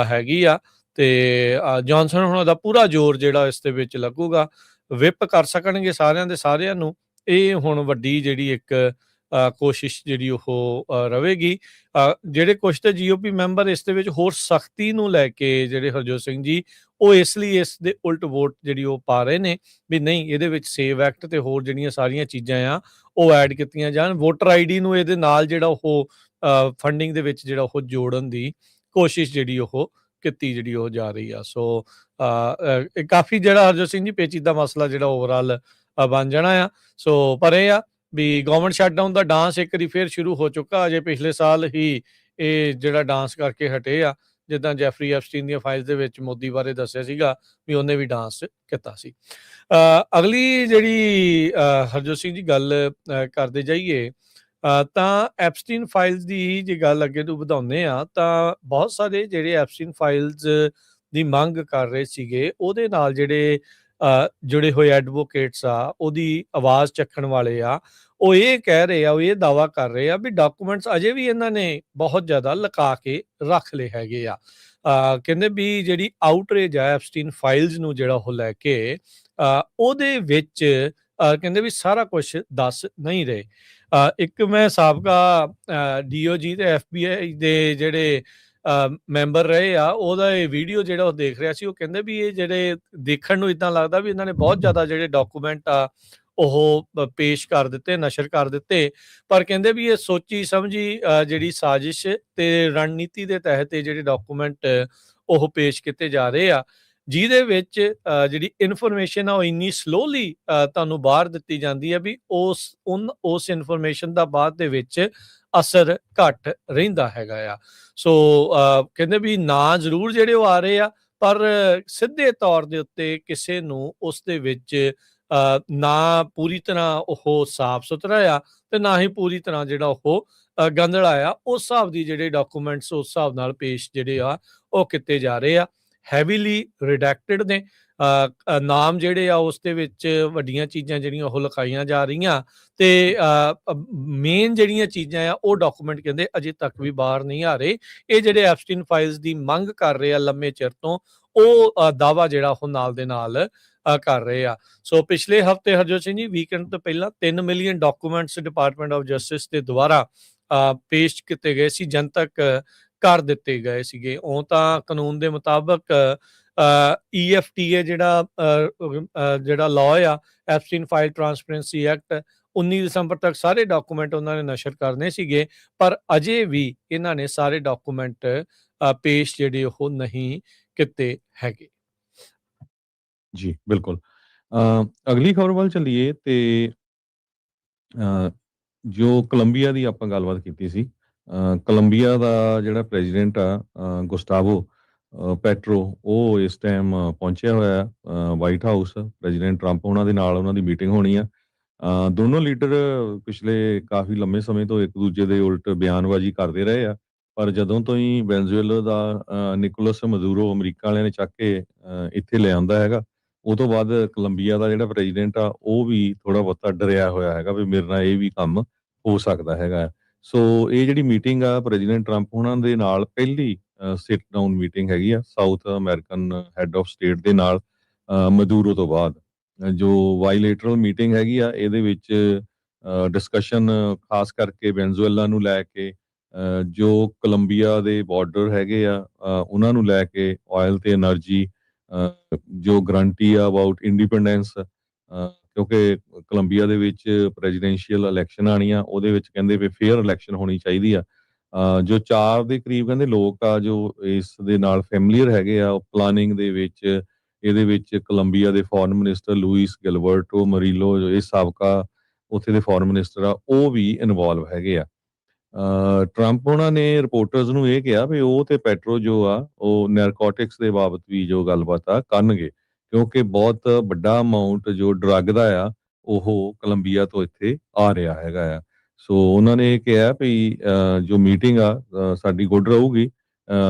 Speaker 1: ਹੈਗੀ ਆ, ਤੇ ਜੌਨਸਨ ਹੁਣਾਂ ਦਾ ਪੂਰਾ ਜ਼ੋਰ ਜਿਹੜਾ ਇਸ ਦੇ ਵਿੱਚ ਲੱਗੂਗਾ, ਵਿਪ ਕਰ ਸਕਣਗੇ ਸਾਰਿਆਂ ਦੇ ਸਾਰਿਆਂ ਨੂੰ। ਇਹ ਹੁਣ ਵੱਡੀ ਜਿਹੜੀ ਇੱਕ ਕੋਸ਼ਿਸ਼ ਜਿਹੜੀ ਉਹ ਰਹੇਗੀ। ਜਿਹੜੇ ਕੁਛ ਤੇ GOP ਮੈਂਬਰ ਇਸ ਦੇ ਵਿੱਚ ਹੋਰ ਸਖਤੀ ਨੂੰ ਲੈ ਕੇ ਜਿਹੜੇ ਹਰਜੋਤ ਸਿੰਘ ਜੀ ਉਹ ਇਸ ਲਈ ਇਸ ਦੇ ਉਲਟ ਵੋਟ ਜਿਹੜੀ ਉਹ ਪਾ ਰਹੇ ਨੇ ਵੀ ਨਹੀਂ ਇਹਦੇ ਵਿੱਚ ਸੇਵ ਐਕਟ ਤੇ ਹੋਰ ਜਿਹੜੀਆਂ ਸਾਰੀਆਂ ਚੀਜ਼ਾਂ ਆ ਉਹ ਐਡ ਕੀਤੀਆਂ ਜਾਣ, ਵੋਟਰ ID ਨੂੰ ਇਹਦੇ ਨਾਲ ਜਿਹੜਾ ਉਹ ਫੰਡਿੰਗ ਦੇ ਵਿੱਚ ਜਿਹੜਾ ਉਹ ਜੋੜਨ ਦੀ ਕੋਸ਼ਿਸ਼ ਜਿਹੜੀ ਉਹ ਕੀਤੀ ਜਿਹੜੀ ਉਹ ਜਾ ਰਹੀ ਆ। ਸੋ ਕਾਫੀ ਜਿਹੜਾ ਹਰਜੋਤ ਸਿੰਘ ਜੀ ਪੇਚੀਦਾ ਮਸਲਾ ਜਿਹੜਾ ਓਵਰਆਲ ਬਣ ਜਾਣਾ ਆ। ਸੋ ਪਰ ਇਹ ਆ ਵੀ ਗਵਰਨਮੈਂਟ ਸ਼ਟਡਾਊਨ ਦਾ ਡਾਂਸ ਇੱਕ ਵਾਰੀ ਫਿਰ ਸ਼ੁਰੂ ਹੋ ਚੁੱਕਾ। ਅਜੇ ਪਿਛਲੇ ਸਾਲ ਹੀ ਇਹ ਜਿਹੜਾ ਡਾਂਸ ਕਰਕੇ ਹਟੇ ਆ, ਜਿੱਦਾਂ ਜੈਫਰੀ ਐਪਸਟੀਨ ਦੀਆਂ ਫਾਈਲਸ ਦੇ ਵਿੱਚ ਮੋਦੀ ਬਾਰੇ ਦੱਸਿਆ ਸੀਗਾ ਵੀ ਉਹਨੇ ਵੀ ਡਾਂਸ ਕੀਤਾ ਸੀ। ਅਗਲੀ ਜਿਹੜੀ ਹਰਜੋਤ ਸਿੰਘ ਜੀ ਗੱਲ ਕਰਦੇ ਜਾਈਏ ਤਾਂ ਐਪਸਟੀਨ ਫਾਈਲਸ ਦੀ ਜੇ ਗੱਲ ਅੱਗੇ ਤੋਂ ਵਧਾਉਂਦੇ ਆ ਤਾਂ ਬਹੁਤ ਸਾਰੇ ਜਿਹੜੇ ਐਪਸਟੀਨ ਫਾਈਲਸ ਦੀ ਮੰਗ ਕਰ ਰਹੇ ਸੀਗੇ ਉਹਦੇ ਨਾਲ ਜਿਹੜੇ ਜੁੜੇ ਹੋਏ ਐਡਵੋਕੇਟਸ ਆ ਉਹਦੀ ਆਵਾਜ਼ ਚੱਕਣ ਵਾਲੇ ਆ, ਉਹ ਇਹ ਕਹਿ ਰਹੇ ਆ, ਉਹ ਇਹ ਦਾਵਾ ਕਰ ਰਹੇ ਆ ਵੀ ਡਾਕੂਮੈਂਟਸ ਅਜੇ ਵੀ ਇਹਨਾਂ ਨੇ ਬਹੁਤ ਜ਼ਿਆਦਾ ਲੁਕਾ ਕੇ ਰੱਖ ਲਏ ਹੈਗੇ ਆ। ਕਹਿੰਦੇ ਵੀ ਜਿਹੜੀ ਆਊਟਰੇਜ ਆ ਐਪਸਟੀਨ ਫਾਈਲਸ ਨੂੰ ਜਿਹੜਾ ਉਹ ਲੈ ਕੇ ਉਹਦੇ ਵਿੱਚ ਕਹਿੰਦੇ ਵੀ ਸਾਰਾ ਕੁਝ ਦੱਸ ਨਹੀਂ ਰਹੇ। ਇੱਕ ਮੈਂ ਸਾਬਕਾ DOG ਤੇ FBI ਦੇ ਜਿਹੜੇ ਮੈਂਬਰ ਰਹੇ ਆ ਉਹਦਾ ਇਹ ਵੀਡੀਓ ਜਿਹੜਾ ਉਹ ਦੇਖ ਰਿਹਾ ਸੀ, ਉਹ ਕਹਿੰਦੇ ਵੀ ਇਹ ਜਿਹੜੇ ਦੇਖਣ ਨੂੰ ਇਦਾਂ ਲੱਗਦਾ ਵੀ ਇਹਨਾਂ ਨੇ ਬਹੁਤ ਜ਼ਿਆਦਾ ਜਿਹੜੇ ਡਾਕੂਮੈਂਟ ਆ ਉਹ ਪੇਸ਼ ਕਰ ਦਿੱਤੇ, ਨਸ਼ਰ ਕਰ ਦਿੱਤੇ, ਪਰ ਕਹਿੰਦੇ ਵੀ ਇਹ ਸੋਚੀ ਸਮਝੀ ਜਿਹੜੀ ਸਾਜ਼ਿਸ਼ ਤੇ ਰਣਨੀਤੀ ਦੇ ਤਹਿਤ ਇਹ ਜਿਹੜੇ ਡਾਕੂਮੈਂਟ ਉਹ ਪੇਸ਼ ਕੀਤੇ ਜਾ ਰਹੇ ਆ, ਜਿਹਦੇ ਵਿੱਚ ਜਿਹੜੀ ਇਨਫੋਰਮੇਸ਼ਨ ਆ ਉਹ ਇੰਨੀ ਸਲੋਲੀ ਤੁਹਾਨੂੰ ਬਾਹਰ ਦਿੱਤੀ ਜਾਂਦੀ ਹੈ ਵੀ ਉਸ ਇਨਫੋਰਮੇਸ਼ਨ ਦਾ ਬਾਅਦ ਦੇ ਵਿੱਚ ਅਸਰ ਘੱਟ ਰਹਿੰਦਾ ਹੈਗਾ ਆ। ਸੋ ਕਹਿੰਦੇ ਵੀ ਨਾਂ ਜ਼ਰੂਰ ਜਿਹੜੇ ਉਹ ਆ ਰਹੇ ਆ, ਪਰ ਸਿੱਧੇ ਤੌਰ ਦੇ ਉੱਤੇ ਕਿਸੇ ਨੂੰ ਉਸ ਦੇ ਵਿੱਚ ਨਾ ਪੂਰੀ ਤਰ੍ਹਾਂ ਉਹ ਸਾਫ਼ ਸੁਥਰਾ ਆ ਤੇ ਨਾ ਹੀ ਪੂਰੀ ਤਰ੍ਹਾਂ ਜਿਹੜਾ ਉਹ ਗੰਧਲਾ ਆ। ਉਸ ਹਿਸਾਬ ਦੀ ਜਿਹੜੇ ਡਾਕੂਮੈਂਟਸ ਉਸ ਹਿਸਾਬ ਨਾਲ ਪੇਸ਼ ਜਿਹੜੇ ਆ ਉਹ ਕੀਤੇ ਜਾ ਰਹੇ ਆ। ਹੈਵੀਲੀ ਰਿਡੈਕਟਡ ਨੇ ਨਾਮ ਜਿਹੜੇ ਆ ਉਸ ਦੇ ਵਿੱਚ ਵੱਡੀਆਂ ਚੀਜ਼ਾਂ ਜਿਹੜੀਆਂ ਉਹ ਲਿਖਾਈਆਂ ਜਾ ਰਹੀਆਂ, ਤੇ ਮੇਨ ਜਿਹੜੀਆਂ ਚੀਜ਼ਾਂ ਆ ਉਹ ਡਾਕੂਮੈਂਟ ਕਹਿੰਦੇ ਅਜੇ ਤੱਕ ਵੀ ਬਾਹਰ ਨਹੀਂ ਆ ਰਹੇ। ਇਹ ਜਿਹੜੇ ਐਪਸਟੀਨ ਫਾਈਲਸ ਦੀ ਮੰਗ ਕਰ ਰਹੇ ਆ ਲੰਮੇ ਚਿਰ ਤੋਂ, ਉਹ ਦਾਵਾ ਜਿਹੜਾ ਉਹ ਨਾਲ ਦੇ ਨਾਲ ਕਰ ਰਹੇ ਆ। ਸੋ ਪਿਛਲੇ ਹਫਤੇ ਹਰਜੋਤ ਸਿੰਘ ਜੀ ਵੀਕਐਂਡ ਤੋਂ ਪਹਿਲਾਂ 3 million documents department of justice ਦੇ ਦੁਆਰਾ ਪੇਸ਼ ਕੀਤੇ ਗਏ ਸੀ, ਜਨਤਕ ਕਰ ਦਿੱਤੇ ਗਏ ਸੀਗੇ। ਉਹ ਤਾਂ ਕਾਨੂੰਨ ਦੇ ਮੁਤਾਬਕ EFTA ਜਿਹੜਾ ਲਾਅ ਆ ਐਪਸਟੀਨ ਫਾਈਲ ਟ੍ਰਾਂਸਪੇਰੈਂਸੀ ਐਕਟ 19 ਦਸੰਬਰ ਤੱਕ ਸਾਰੇ ਡਾਕੂਮੈਂਟ ਉਹਨਾਂ ਨੇ ਨਸ਼ਰ ਕਰਨੇ ਸੀਗੇ, ਪਰ ਅਜੇ ਵੀ ਇਹਨਾਂ ਨੇ ਸਾਰੇ ਡਾਕੂਮੈਂਟ ਪੇਸ਼ ਜਿਹੜੇ ਉਹ ਨਹੀਂ ਕੀਤੇ ਹੈਗੇ।
Speaker 2: ਜੀ ਬਿਲਕੁਲ। ਅਗਲੀ ਖਬਰ ਵੱਲ ਚੱਲੀਏ ਤੇ ਜੋ ਕੋਲੰਬੀਆ ਦੀ ਆਪਾਂ ਗੱਲਬਾਤ ਕੀਤੀ ਸੀ, ਕੋਲੰਬੀਆ ਦਾ ਜਿਹੜਾ ਪ੍ਰੈਜ਼ੀਡੈਂਟ ਆ ਗੁਸਟਾਵੋ ਪੈਟਰੋ, ਉਹ ਇਸ ਟਾਈਮ ਪਹੁੰਚਿਆ ਹੋਇਆ ਵਾਈਟ ਹਾਊਸ। ਪ੍ਰੈਜ਼ੀਡੈਂਟ ਟਰੰਪ ਉਹਨਾਂ ਦੇ ਨਾਲ ਉਹਨਾਂ ਦੀ ਮੀਟਿੰਗ ਹੋਣੀ ਆ। ਦੋਨੋਂ ਲੀਡਰ ਪਿਛਲੇ ਕਾਫੀ ਲੰਮੇ ਸਮੇਂ ਤੋਂ ਇੱਕ ਦੂਜੇ ਦੇ ਉਲਟ ਬਿਆਨਬਾਜ਼ੀ ਕਰਦੇ ਰਹੇ ਆ, ਪਰ ਜਦੋਂ ਤੋਂ ਹੀ ਵੈਨਜ਼ੂਏਲਾ ਦਾ ਨਿਕੋਲਸ ਮਦੂਰੋ ਅਮਰੀਕਾ ਵਾਲਿਆਂ ਨੇ ਚੱਕ ਕੇ ਇੱਥੇ ਲਿਆਂਦਾ ਹੈਗਾ, ਉਹ ਤੋਂ ਬਾਅਦ ਕੋਲੰਬੀਆ ਦਾ ਜਿਹੜਾ ਪ੍ਰੈਜ਼ੀਡੈਂਟ ਆ ਉਹ ਵੀ ਥੋੜਾ ਬਹੁਤਾ ਡਰਿਆ ਹੋਇਆ ਹੈਗਾ ਵੀ ਮੇਰੇ ਨਾਲ ਇਹ ਵੀ ਕੰਮ ਹੋ ਸਕਦਾ ਹੈਗਾ। ਸੋ ਇਹ ਜਿਹੜੀ ਮੀਟਿੰਗ ਆ ਪ੍ਰੈਜ਼ੀਡੈਂਟ ਟਰੰਪ ਉਹਨਾਂ ਦੇ ਨਾਲ ਪਹਿਲੀ ਸਿਟ ਡਾਊਨ ਮੀਟਿੰਗ ਹੈਗੀ ਆ south American head of state ਦੇ ਨਾਲ ਮਦੂਰੋ ਤੋਂ ਬਾਅਦ। ਜੋ ਬਾਇਲੇਟਰਲ ਮੀਟਿੰਗ ਹੈਗੀ ਆ ਇਹਦੇ ਵਿੱਚ ਡਿਸਕਸ਼ਨ ਖਾਸ ਕਰਕੇ ਵੈਨਜ਼ੂਏਲਾ ਨੂੰ ਲੈ ਕੇ, ਜੋ ਕੋਲੰਬੀਆ ਦੇ ਬਾਰਡਰ ਹੈਗੇ ਆ ਉਹਨਾਂ ਨੂੰ ਲੈ ਕੇ, ਆਇਲ ਤੇ એનર્ਜੀ, ਜੋ ਗਰੰਟੀ ਆ ਅਬਾਊਟ ਇੰਡੀਪੈਂਡੈਂਸ, ਕਿਉਂਕਿ ਕੋਲੰਬੀਆ ਦੇ ਵਿੱਚ ਪ੍ਰੈਜ਼ੀਡੈਂਸ਼ੀਅਲ ਇਲੈਕਸ਼ਨ ਆਣੀ ਆ, ਉਹਦੇ ਵਿੱਚ ਕਹਿੰਦੇ ਵੀ ਫੇਅਰ ਇਲੈਕਸ਼ਨ ਹੋਣੀ ਚਾਹੀਦੀ ਆ। ਜੋ 4 ਦੇ ਕਰੀਬ ਕਹਿੰਦੇ ਲੋਕ ਆ ਜੋ ਇਸ ਦੇ ਨਾਲ ਫੈਮਿਲੀਅਰ ਹੈਗੇ ਆ ਪਲਾਨਿੰਗ ਦੇ ਵਿੱਚ, ਇਹਦੇ ਵਿੱਚ ਕੋਲੰਬੀਆ ਦੇ ਫੋਰਨ ਮਿਨਿਸਟਰ ਲੂਇਸ ਗਿਲਬਰਟੋ ਮਰੀਲੋ, ਜੋ ਇਹ ਸਾਬਕਾ ਉੱਥੇ ਦੇ ਫੋਰਨ ਮਿਨਿਸਟਰ ਆ, ਉਹ ਵੀ ਇਨਵੋਲਵ ਹੈਗੇ ਆ। ਟਰੰਪ ਉਹਨਾਂ ਨੇ ਰਿਪੋਰਟਰਸ ਨੂੰ ਇਹ ਕਿਹਾ ਵੀ ਉਹ ਤੇ ਪੈਟਰੋ ਜੋ ਆ ਉਹ ਨੈਰਕੋਟਿਕਸ ਦੇ ਬਾਬਤ ਵੀ ਜੋ ਗੱਲਬਾਤ ਆ ਕਰਨਗੇ, ਕਿਉਂਕਿ ਬਹੁਤ ਵੱਡਾ ਅਮਾਉਂਟ ਜੋ ਡਰੱਗ ਦਾ ਆ ਉਹ ਕੋਲੰਬੀਆ ਤੋਂ ਇੱਥੇ ਆ ਰਿਹਾ ਹੈਗਾ ਆ। ਸੋ ਉਹਨਾਂ ਨੇ ਇਹ ਕਿਹਾ ਵੀ ਜੋ ਮੀਟਿੰਗ ਆ ਸਾਡੀ ਗੁੱਡ ਰਹੂਗੀ।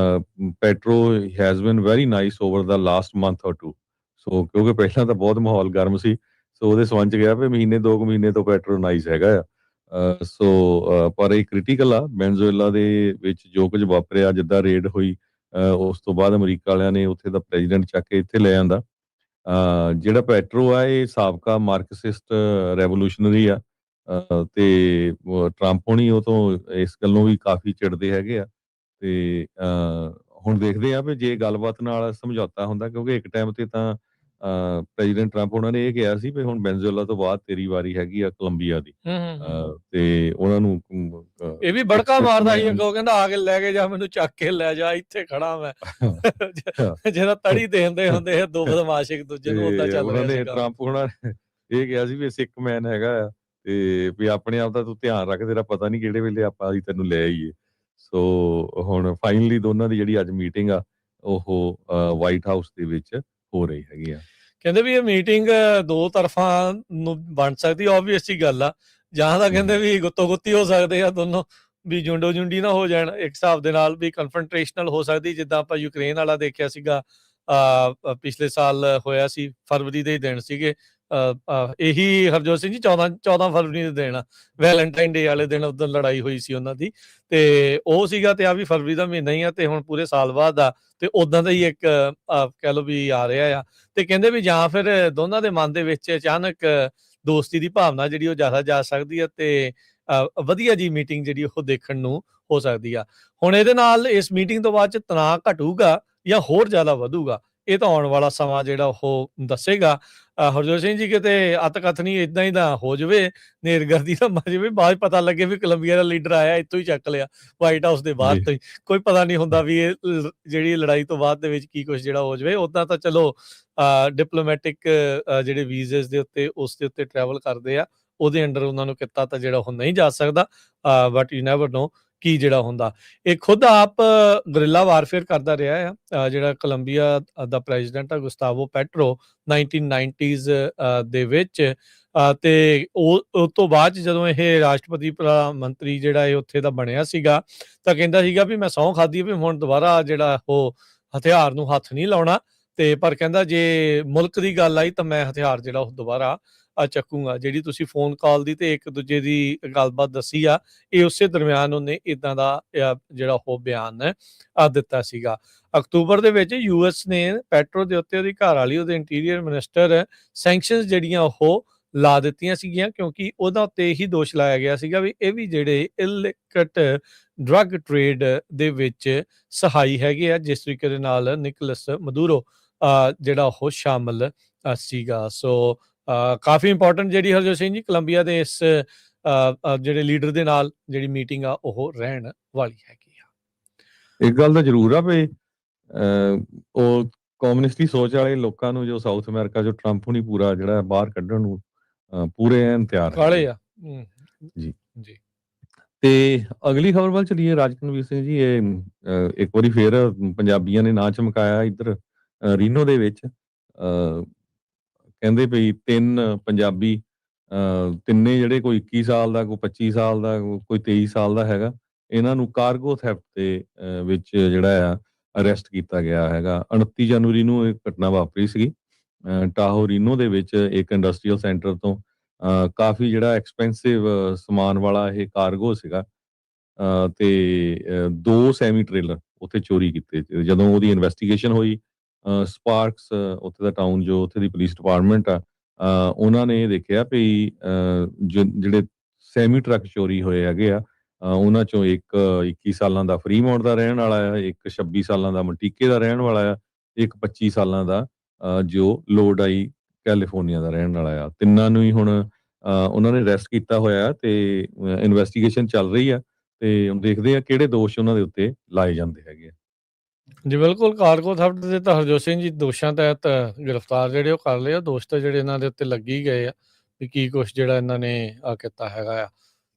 Speaker 2: Petro has been very nice over the last month or 2। ਸੋ ਕਿਉਂਕਿ ਪਹਿਲਾਂ ਤਾਂ ਬਹੁਤ ਮਾਹੌਲ ਗਰਮ ਸੀ, ਸੋ ਉਹਦੇ ਸੰਬੰਧ 'ਚ ਕਿਹਾ ਵੀ ਮਹੀਨੇ 2 ਮਹੀਨੇ ਤੋਂ ਪੈਟਰੋ ਨਾਈਸ ਹੈਗਾ ਆ। ਪਰ ਇਹ ਕ੍ਰਿਟੀਕਲ ਆ ਵੈਨਜ਼ੂਏਲਾ ਦੇ ਵਿੱਚ ਜੋ ਕੁਝ ਵਾਪਰਿਆ, ਜਿੱਦਾਂ ਰੇਡ ਹੋਈ, ਉਸ ਤੋਂ ਬਾਅਦ ਅਮਰੀਕਾ ਵਾਲਿਆਂ ਨੇ ਉੱਥੇ ਦਾ ਪ੍ਰੈਜ਼ੀਡੈਂਟ ਚੱਕ ਕੇ ਇੱਥੇ ਲੈ ਆਂਦਾ। ਜਿਹੜਾ ਪੈਟਰੋ ਆ ਇਹ ਸਾਬਕਾ ਮਾਰਕਸਿਸਟ ਰੈਵੋਲੂਸ਼ਨਰੀ ਆ, ਤੇ ਟਰੰਪ ਹੋਣੀ ਉਹ ਤੋਂ ਇਸ ਗੱਲੋਂ ਵੀ ਕਾਫੀ ਚਿੜਦੇ ਹੈਗੇ ਆ। ਤੇ ਹੁਣ ਦੇਖਦੇ ਆ ਵੀ ਜੇ ਗੱਲਬਾਤ ਨਾਲ ਸਮਝੌਤਾ ਹੁੰਦਾ, ਕਿਉਂਕਿ ਇੱਕ ਟਾਈਮ ਤੇ ਤਾਂ ਪ੍ਰੈਜ਼ੀਡੈਂਟ ਟਰੰਪ ਉਹਨਾਂ ਨੇ ਇਹ ਕਿਹਾ ਸੀ ਵੀ ਹੁਣ ਵੈਨਜ਼ੂਏਲਾ ਤੋਂ ਬਾਅਦ ਤੇਰੀ ਵਾਰੀ ਹੈਗੀ ਆ ਕੋਲੰਬੀਆ ਦੀ। ਤੇ ਉਹਨਾਂ ਨੂੰ
Speaker 1: ਇਹ ਵੀ ਬੜਕਾ ਮਾਰਦਾ ਸੀ ਅੱਗੋਂ, ਕਹਿੰਦਾ ਆ ਕੇ ਲੈ ਕੇ ਜਾ, ਮੈਨੂੰ ਚੱਕ ਕੇ ਲੈ ਜਾ, ਇੱਥੇ ਖੜਾ ਮੈਂ। ਜਿਹੜਾ ਤੜੀ ਦੇਂਦੇ ਹੁੰਦੇ ਆ ਦੋ ਬਦਮਾਸ਼ ਇੱਕ ਦੂਜੇ ਨੂੰ, ਉਦਾਂ ਚੱਲ ਰਿਹਾ
Speaker 2: ਸੀ। ਟਰੰਪ ਉਹਨਾਂ ਨੇ ਇਹ ਕਿਹਾ ਸੀ ਵੀ ਸਿੱਖ ਮੈਨ ਹੈਗਾ ਆ, ਤੇ ਵੀ ਆਪਣੇ ਆਪ ਦਾ ਤੂੰ ਧਿਆਨ ਰੱਖ, ਤੇਰਾ ਪਤਾ ਨਹੀਂ ਕਿਹੜੇ ਵੇਲੇ ਆਪਾਂ ਅਸੀਂ ਤੈਨੂੰ ਲੈ ਆਈਏ। ਸੋ ਹੁਣ ਫਾਈਨਲੀ ਦੋਨਾਂ ਦੀ ਜਿਹੜੀ ਅੱਜ ਮੀਟਿੰਗ ਆ ਉਹ ਵਾਈਟ ਹਾਊਸ ਦੇ ਵਿੱਚ ਹੋ ਰਹੀ ਹੈਗੀ ਆ।
Speaker 1: ਕਹਿੰਦੇ ਵੀ ਇਹ ਮੀਟਿੰਗ ਦੋ ਤਰਫਾਂ ਨੂੰ ਬਣ ਸਕਦੀ, ਆਬਵੀਅਸ ਹੀ ਗੱਲ ਆ। ਜਾਂ ਤਾਂ ਕਹਿੰਦੇ ਵੀ ਗੁੱਤੋ ਗੁੱਤੀ ਹੋ ਸਕਦੇ ਆ ਦੋਨੋਂ, ਵੀ ਜੁੰਡੋ ਜੁੰਡੀ ਨਾ ਹੋ ਜਾਣ, ਇੱਕ ਹਿਸਾਬ ਦੇ ਨਾਲ ਵੀ ਕਨਫਰੰਟੇਸ਼ਨਲ ਹੋ ਸਕਦੀ, ਜਿੱਦਾਂ ਆਪਾਂ ਯੂਕਰੇਨ ਵਾਲਾ ਦੇਖਿਆ ਸੀਗਾ ਪਿਛਲੇ ਸਾਲ ਹੋਇਆ ਸੀ, ਫਰਵਰੀ ਦੇ ਦਿਨ ਸੀਗੇ। ਇਹੀ ਹਰਜੋਤ ਸਿੰਘ ਜੀ 14 ਫਰਵਰੀ ਦੇ ਦਿਨ, ਵੈਲੈਂਟਾਈਨ ਡੇ ਵਾਲੇ ਦਿਨ ਉਦੋਂ ਲੜਾਈ ਹੋਈ ਸੀ ਉਹਨਾਂ ਦੀ, ਤੇ ਉਹ ਸੀਗਾ। ਤੇ ਆ ਵੀ ਫਰਵਰੀ ਦਾ ਮਹੀਨਾ ਹੀ ਆ, ਤੇ ਹੁਣ ਪੂਰੇ ਸਾਲ ਬਾਅਦ ਆ, ਤੇ ਉਦਾਂ ਦਾ ਹੀ ਇੱਕ ਕਹਿ ਲਓ ਵੀ ਆ ਰਿਹਾ ਆ। ਤੇ ਕਹਿੰਦੇ ਵੀ ਜਾਂ ਫਿਰ ਦੋਨਾਂ ਦੇ ਮਨ ਦੇ ਵਿੱਚ ਅਚਾਨਕ ਦੋਸਤੀ ਦੀ ਭਾਵਨਾ ਜਿਹੜੀ ਉਹ ਜ਼ਿਆਦਾ ਜਾ ਸਕਦੀ ਹੈ, ਤੇ ਵਧੀਆ ਜੀ ਮੀਟਿੰਗ ਜਿਹੜੀ ਉਹ ਦੇਖਣ ਨੂੰ ਹੋ ਸਕਦੀ ਆ। ਹੁਣ ਇਹਦੇ ਨਾਲ ਇਸ ਮੀਟਿੰਗ ਤੋਂ ਬਾਅਦ ਚ ਤਣਾਅ ਘਟੂਗਾ ਜਾਂ ਹੋਰ ਜ਼ਿਆਦਾ ਵਧੂਗਾ, ਇਹ ਤਾਂ ਆਉਣ ਵਾਲਾ ਸਮਾਂ ਜਿਹੜਾ ਉਹ ਦੱਸੇਗਾ। ਹਰਜੋਤ ਸਿੰਘ ਜੀ, ਕਿਤੇ ਅੱਤ ਕਥਨੀ ਏਦਾਂ ਹੀ ਤਾਂ ਹੋ ਜਾਵੇ, ਨੇਰਗਰਦੀ ਤਾਂ ਮਰ ਜਾਵੇ, ਬਾਅਦ ਪਤਾ ਲੱਗੇ ਵੀ ਕੋਲੰਬੀਆ ਦਾ ਲੀਡਰ ਆਇਆ ਇੱਥੋਂ ਹੀ ਚੱਕ ਲਿਆ, ਵਾਈਟ ਹਾਊਸ ਦੇ ਬਾਹਰ ਤੋਂ ਹੀ। ਕੋਈ ਪਤਾ ਨਹੀਂ ਹੁੰਦਾ ਵੀ ਇਹ ਜਿਹੜੀ ਲੜਾਈ ਤੋਂ ਬਾਅਦ ਦੇ ਵਿੱਚ ਕੀ ਕੁਝ ਜਿਹੜਾ ਹੋ ਜਾਵੇ। ਉਦਾਂ ਤਾਂ ਚਲੋ ਡਿਪਲੋਮੈਟਿਕ ਜਿਹੜੇ ਵੀਜ਼ੇ ਦੇ ਉੱਤੇ ਉਸ ਦੇ ਉੱਤੇ ਟਰੈਵਲ ਕਰਦੇ ਆ, ਉਹਦੇ ਅੰਡਰ ਉਹਨਾਂ ਨੂੰ ਕੀਤਾ ਤਾਂ ਜਿਹੜਾ ਉਹ ਨਹੀਂ ਜਾ ਸਕਦਾ, ਬਟ ਯੂ ਨੈਵਰ ਨੋ ਕੀ ਜਿਹੜਾ ਹੁੰਦਾ। ਇਹ ਖੁਦ ਆਪ ਗੁਰਿੱਲਾ ਵਾਰਫੇਅਰ ਕਰਦਾ ਰਿਹਾ ਆ, ਜਿਹੜਾ ਕੋਲੰਬੀਆ ਦਾ ਪ੍ਰੈਜ਼ੀਡੈਂਟ ਆ ਗੁਸਤਾਵੋ ਪੈਟਰੋ 1990s ਦੇ ਵਿੱਚ। ਤੇ ਉਹ ਤੋਂ ਬਾਅਦ ਜਦੋਂ ਇਹ ਰਾਸ਼ਟਰਪਤੀ ਪ੍ਰਧਾਨ ਮੰਤਰੀ ਜਿਹੜਾ ਇਹ ਉੱਥੇ ਦਾ ਬਣਿਆ ਸੀਗਾ, ਤਾਂ ਕਹਿੰਦਾ ਸੀਗਾ ਵੀ ਮੈਂ ਸਹੁੰ ਖਾਧੀ ਵੀ ਹੁਣ ਦੁਬਾਰਾ ਜਿਹੜਾ ਉਹ ਹਥਿਆਰ ਨੂੰ ਹੱਥ ਨਹੀਂ ਲਾਉਣਾ, ਤੇ ਪਰ ਕਹਿੰਦਾ ਜੇ ਮੁਲਕ ਦੀ ਗੱਲ ਆਈ ਤਾਂ ਮੈਂ ਹਥਿਆਰ ਜਿਹੜਾ ਉਹ ਦੁਬਾਰਾ ਚੱਕੂਗਾ। ਜਿਹੜੀ ਤੁਸੀਂ ਫੋਨ ਕਾਲ ਦੀ ਤੇ ਇੱਕ ਦੂਜੇ ਦੀ ਗੱਲਬਾਤ ਦੱਸੀ ਆ, ਇਹ ਉਸੇ ਦਰਮਿਆਨ ਉਹਨੇ ਇਦਾਂ ਦਾ ਜਿਹੜਾ ਉਹ ਬਿਆਨ ਦਿੱਤਾ ਸੀਗਾ। ਅਕਤੂਬਰ ਦੇ ਵਿੱਚ ਯੂਐਸ ਨੇ ਪੈਟਰੋ ਦੇ ਉੱਤੇ ਉਹਦੀ ਘਰ ਵਾਲੀ, ਉਹਦੇ ਇੰਟੀਰੀਅਰ ਮਿਨਿਸਟਰ, ਸੈਂਕਸ਼ਨਸ ਜਿਹੜੀਆਂ ਉਹ ਲਾ ਦਿੱਤੀਆਂ ਸੀਗੀਆਂ, ਕਿਉਂਕਿ ਉਹਦਾ ਉੱਤੇ ਇਹੀ ਦੋਸ਼ ਲਾਇਆ ਗਿਆ ਸੀਗਾ ਵੀ ਇਹ ਵੀ ਜਿਹੜੇ ਇਲਿਕਟ ਡਰੱਗ ਟ੍ਰੇਡ ਦੇ ਵਿੱਚ ਸਹਾਈ ਹੈਗੇ ਆ, ਜਿਸ ਤਰੀਕੇ ਦੇ ਨਾਲ ਨਿਕੋਲਸ ਮਦੂਰੋ ਜਿਹੜਾ ਉਹ ਸ਼ਾਮਲ ਸੀਗਾ। ਸੋ ਕਾਫੀ ਇੰਪੋਰਟੈਂਟ ਜਿਹੜੀ ਹਰਜੋਤ ਸਿੰਘ ਜੀ ਕੋਲੰਬੀਆ ਦੇ ਇਸ ਜਿਹੜੇ ਲੀਡਰ ਦੇ ਨਾਲ ਜਿਹੜੀ ਮੀਟਿੰਗ ਆ ਉਹ ਰਹਿਣ ਵਾਲੀ ਹੈਗੀ ਆ।
Speaker 2: ਇੱਕ ਗੱਲ ਤਾਂ ਜ਼ਰੂਰ ਆ ਵੀ ਉਹ ਕਮਿਊਨਿਸਟੀ ਸੋਚ ਵਾਲੇ ਲੋਕਾਂ ਨੂੰ ਜੋ ਸਾਊਥ ਅਮਰੀਕਾ ਜੋ ਟਰੰਪ ਹੁਣੀ ਪੂਰਾ ਜਿਹੜਾ ਬਾਹਰ ਕੱਢਣ ਨੂੰ ਪੂਰੇ ਐਨ ਤਿਆਰ
Speaker 1: ਕਾਲੇ ਆ
Speaker 2: ਜੀ
Speaker 1: ਜੀ।
Speaker 2: ਤੇ ਅਗਲੀ ਖਬਰ ਵੱਲ ਚਲੀਏ ਰਾਜਕਨਵੀਰ ਸਿੰਘ ਜੀ। ਇਹ ਇੱਕ ਵਾਰੀ ਫੇਰ ਪੰਜਾਬੀਆਂ ਨੇ ਨਾਂ ਚਮਕਾਇਆ ਇੱਧਰ ਰੀਨੋ ਦੇ ਵਿੱਚ। ਕਹਿੰਦੇ ਵੀ 3 ਪੰਜਾਬੀ, ਤਿੰਨੇ ਜਿਹੜੇ ਕੋਈ 21 ਸਾਲ ਦਾ, ਕੋਈ 25 ਸਾਲ ਦਾ, ਕੋਈ 23 ਸਾਲ ਦਾ ਹੈਗਾ, ਇਹਨਾਂ ਨੂੰ ਕਾਰਗੋ ਥੈਫਟ ਦੇ ਵਿੱਚ ਜਿਹੜਾ ਆ ਅਰੈਸਟ ਕੀਤਾ ਗਿਆ ਹੈਗਾ। 29 ਜਨਵਰੀ ਨੂੰ ਇਹ ਘਟਨਾ ਵਾਪਰੀ ਸੀਗੀ ਟਾਹੋ ਰੀਨੋ ਦੇ ਵਿੱਚ ਇੱਕ ਇੰਡਸਟਰੀਅਲ ਸੈਂਟਰ ਤੋਂ। ਕਾਫੀ ਜਿਹੜਾ ਐਕਸਪੈਂਸਿਵ ਸਮਾਨ ਵਾਲਾ ਇਹ ਕਾਰਗੋ ਸੀਗਾ, ਤੇ 2 ਸੈਮੀ ਟ੍ਰੇਲਰ ਉੱਥੇ ਚੋਰੀ ਕੀਤੇ। ਜਦੋਂ ਉਹਦੀ ਇਨਵੈਸਟੀਗੇਸ਼ਨ ਹੋਈ, ਸਪਾਰਕਸ ਉੱਥੇ ਦਾ ਟਾਊਨ ਜੋ ਉੱਥੇ ਦੀ ਪੁਲਿਸ ਡਿਪਾਰਟਮੈਂਟ ਆ, ਉਹਨਾਂ ਨੇ ਦੇਖਿਆ ਵੀ ਜਿਹੜੇ ਸੈਮੀ ਟਰੱਕ ਚੋਰੀ ਹੋਏ ਹੈਗੇ ਆ, ਉਹਨਾਂ ਚੋਂ ਇੱਕ 21 ਸਾਲਾਂ ਦਾ ਫਰੀਮੌਂਟ ਦਾ ਰਹਿਣ ਵਾਲਾ ਆ, ਇੱਕ 26 ਸਾਲਾਂ ਦਾ ਮਟੀਕੇ ਦਾ ਰਹਿਣ ਵਾਲਾ ਆ, ਇੱਕ 25 ਸਾਲਾਂ ਦਾ ਜੋ ਲੋਡਾਈ ਕੈਲੀਫੋਰਨੀਆ ਦਾ ਰਹਿਣ ਵਾਲਾ ਆ। ਤਿੰਨਾਂ ਨੂੰ ਹੀ ਹੁਣ ਉਹਨਾਂ ਨੇ ਅਰੈਸਟ ਕੀਤਾ ਹੋਇਆ ਤੇ ਇਨਵੈਸਟੀਗੇਸ਼ਨ ਚੱਲ ਰਹੀ ਆ ਤੇ ਹੁਣ ਦੇਖਦੇ ਆ ਕਿਹੜੇ ਦੋਸ਼ ਉਹਨਾਂ ਦੇ ਉੱਤੇ ਲਾਏ ਜਾਂਦੇ ਹੈਗੇ ਆ।
Speaker 1: ਜੀ ਬਿਲਕੁਲ, ਕਾਰਗੋ ਥੈਫਟ ਦੇ ਤਾਂ ਹਰਜੋਤ ਸਿੰਘ ਜੀ ਦੋਸ਼ਾਂ ਤਹਿਤ ਗ੍ਰਿਫਤਾਰ ਜਿਹੜੇ ਉਹ ਕਰ ਲਏ ਆ। ਦੋਸ਼ ਤਾਂ ਜਿਹੜੇ ਇਹਨਾਂ ਦੇ ਉੱਤੇ ਲੱਗੀ ਗਏ ਆ ਵੀ ਕੀ ਕੁਛ ਜਿਹੜਾ ਇਹਨਾਂ ਨੇ ਕੀਤਾ ਹੈਗਾ ਆ।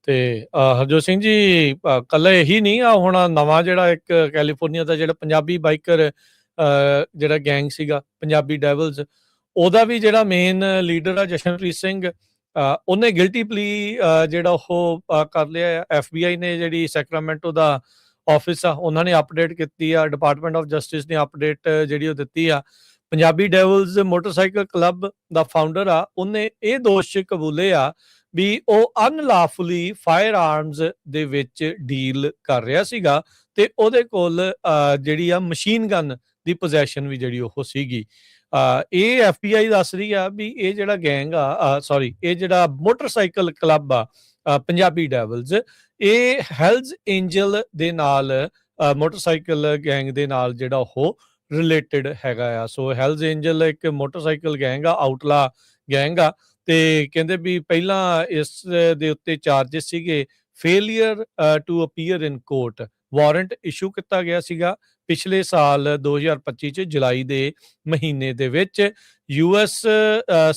Speaker 1: ਤੇ ਹਰਜੋਤ ਸਿੰਘ ਜੀ ਇਕੱਲੇ ਇਹੀ ਨਹੀਂ ਆ, ਹੁਣ ਨਵਾਂ ਜਿਹੜਾ ਇੱਕ ਕੈਲੀਫੋਰਨੀਆ ਦਾ ਜਿਹੜਾ ਪੰਜਾਬੀ ਬਾਈਕਰ ਜਿਹੜਾ ਗੈਂਗ ਸੀਗਾ ਪੰਜਾਬੀ ਡੈਵਲਸ, ਉਹਦਾ ਵੀ ਜਿਹੜਾ ਮੇਨ ਲੀਡਰ ਆ ਜਸ਼ਨਪ੍ਰੀਤ ਸਿੰਘ, ਉਹਨੇ ਗਿਲਟੀ ਪਲੀ ਜਿਹੜਾ ਉਹ ਕਰ ਲਿਆ ਆ। FBI ਨੇ ਜਿਹੜੀ ਸੈਕਰਾਮੈਂਟੋ ਦਾ ਆਫਿਸ ਆ ਉਹਨਾਂ ਨੇ ਅਪਡੇਟ ਕੀਤੀ ਆ, ਡਿਪਾਰਟਮੈਂਟ ਆਫ ਜਸਟਿਸ ਨੇ ਅਪਡੇਟ ਜਿਹੜੀ ਉਹ ਦਿੱਤੀ ਆ। ਪੰਜਾਬੀ ਡੈਵਲਸ ਮੋਟਰਸਾਈਕਲ ਕਲੱਬ ਦਾ ਫਾਊਂਡਰ ਆ, ਉਹਨੇ ਇਹ ਦੋਸ਼ ਕਬੂਲੇ ਆ ਵੀ ਉਹ ਅਨਲਾਫੁਲੀ ਫਾਇਰ ਆਰਮਸ ਦੇ ਵਿੱਚ ਡੀਲ ਕਰ ਰਿਹਾ ਸੀਗਾ ਤੇ ਉਹਦੇ ਕੋਲ ਜਿਹੜੀ ਆ ਮਸ਼ੀਨ ਗਨ ਦੀ ਪੋਜੈਸ਼ਨ ਵੀ ਜਿਹੜੀ ਉਹ ਸੀਗੀ। ਇਹ FBI ਦੱਸ ਰਹੀ ਆ ਵੀ ਇਹ ਜਿਹੜਾ ਗੈਂਗ ਆ ਇਹ ਜਿਹੜਾ ਮੋਟਰਸਾਈਕਲ ਕਲੱਬ ਆ ਪੰਜਾਬੀ ਡੈਵਲਸ, ਇਹ ਹੈਲਜ਼ ਐਂਜਲ ਦੇ ਨਾਲ ਮੋਟਰਸਾਈਕਲ ਗੈਂਗ ਦੇ ਨਾਲ ਜਿਹੜਾ ਉਹ ਰਿਲੇਟਡ ਹੈਗਾ ਆ। ਸੋ ਹੈਲਜ਼ ਐਂਜਲ ਇੱਕ ਮੋਟਰਸਾਈਕਲ ਗੈਂਗ ਆ, ਆਊਟਲਾ ਗੈਂਗ ਆ, ਤੇ ਕਹਿੰਦੇ ਵੀ ਪਹਿਲਾਂ ਇਸ ਦੇ ਉੱਤੇ ਚਾਰजेस ਸੀਗੇ failure to appear in court. Warrant issue ਕੀਤਾ ਗਿਆ ਸੀਗਾ ਪਿਛਲੇ ਸਾਲ 2025 ਚ ਜੁਲਾਈ ਦੇ ਮਹੀਨੇ ਦੇ ਵਿੱਚ। US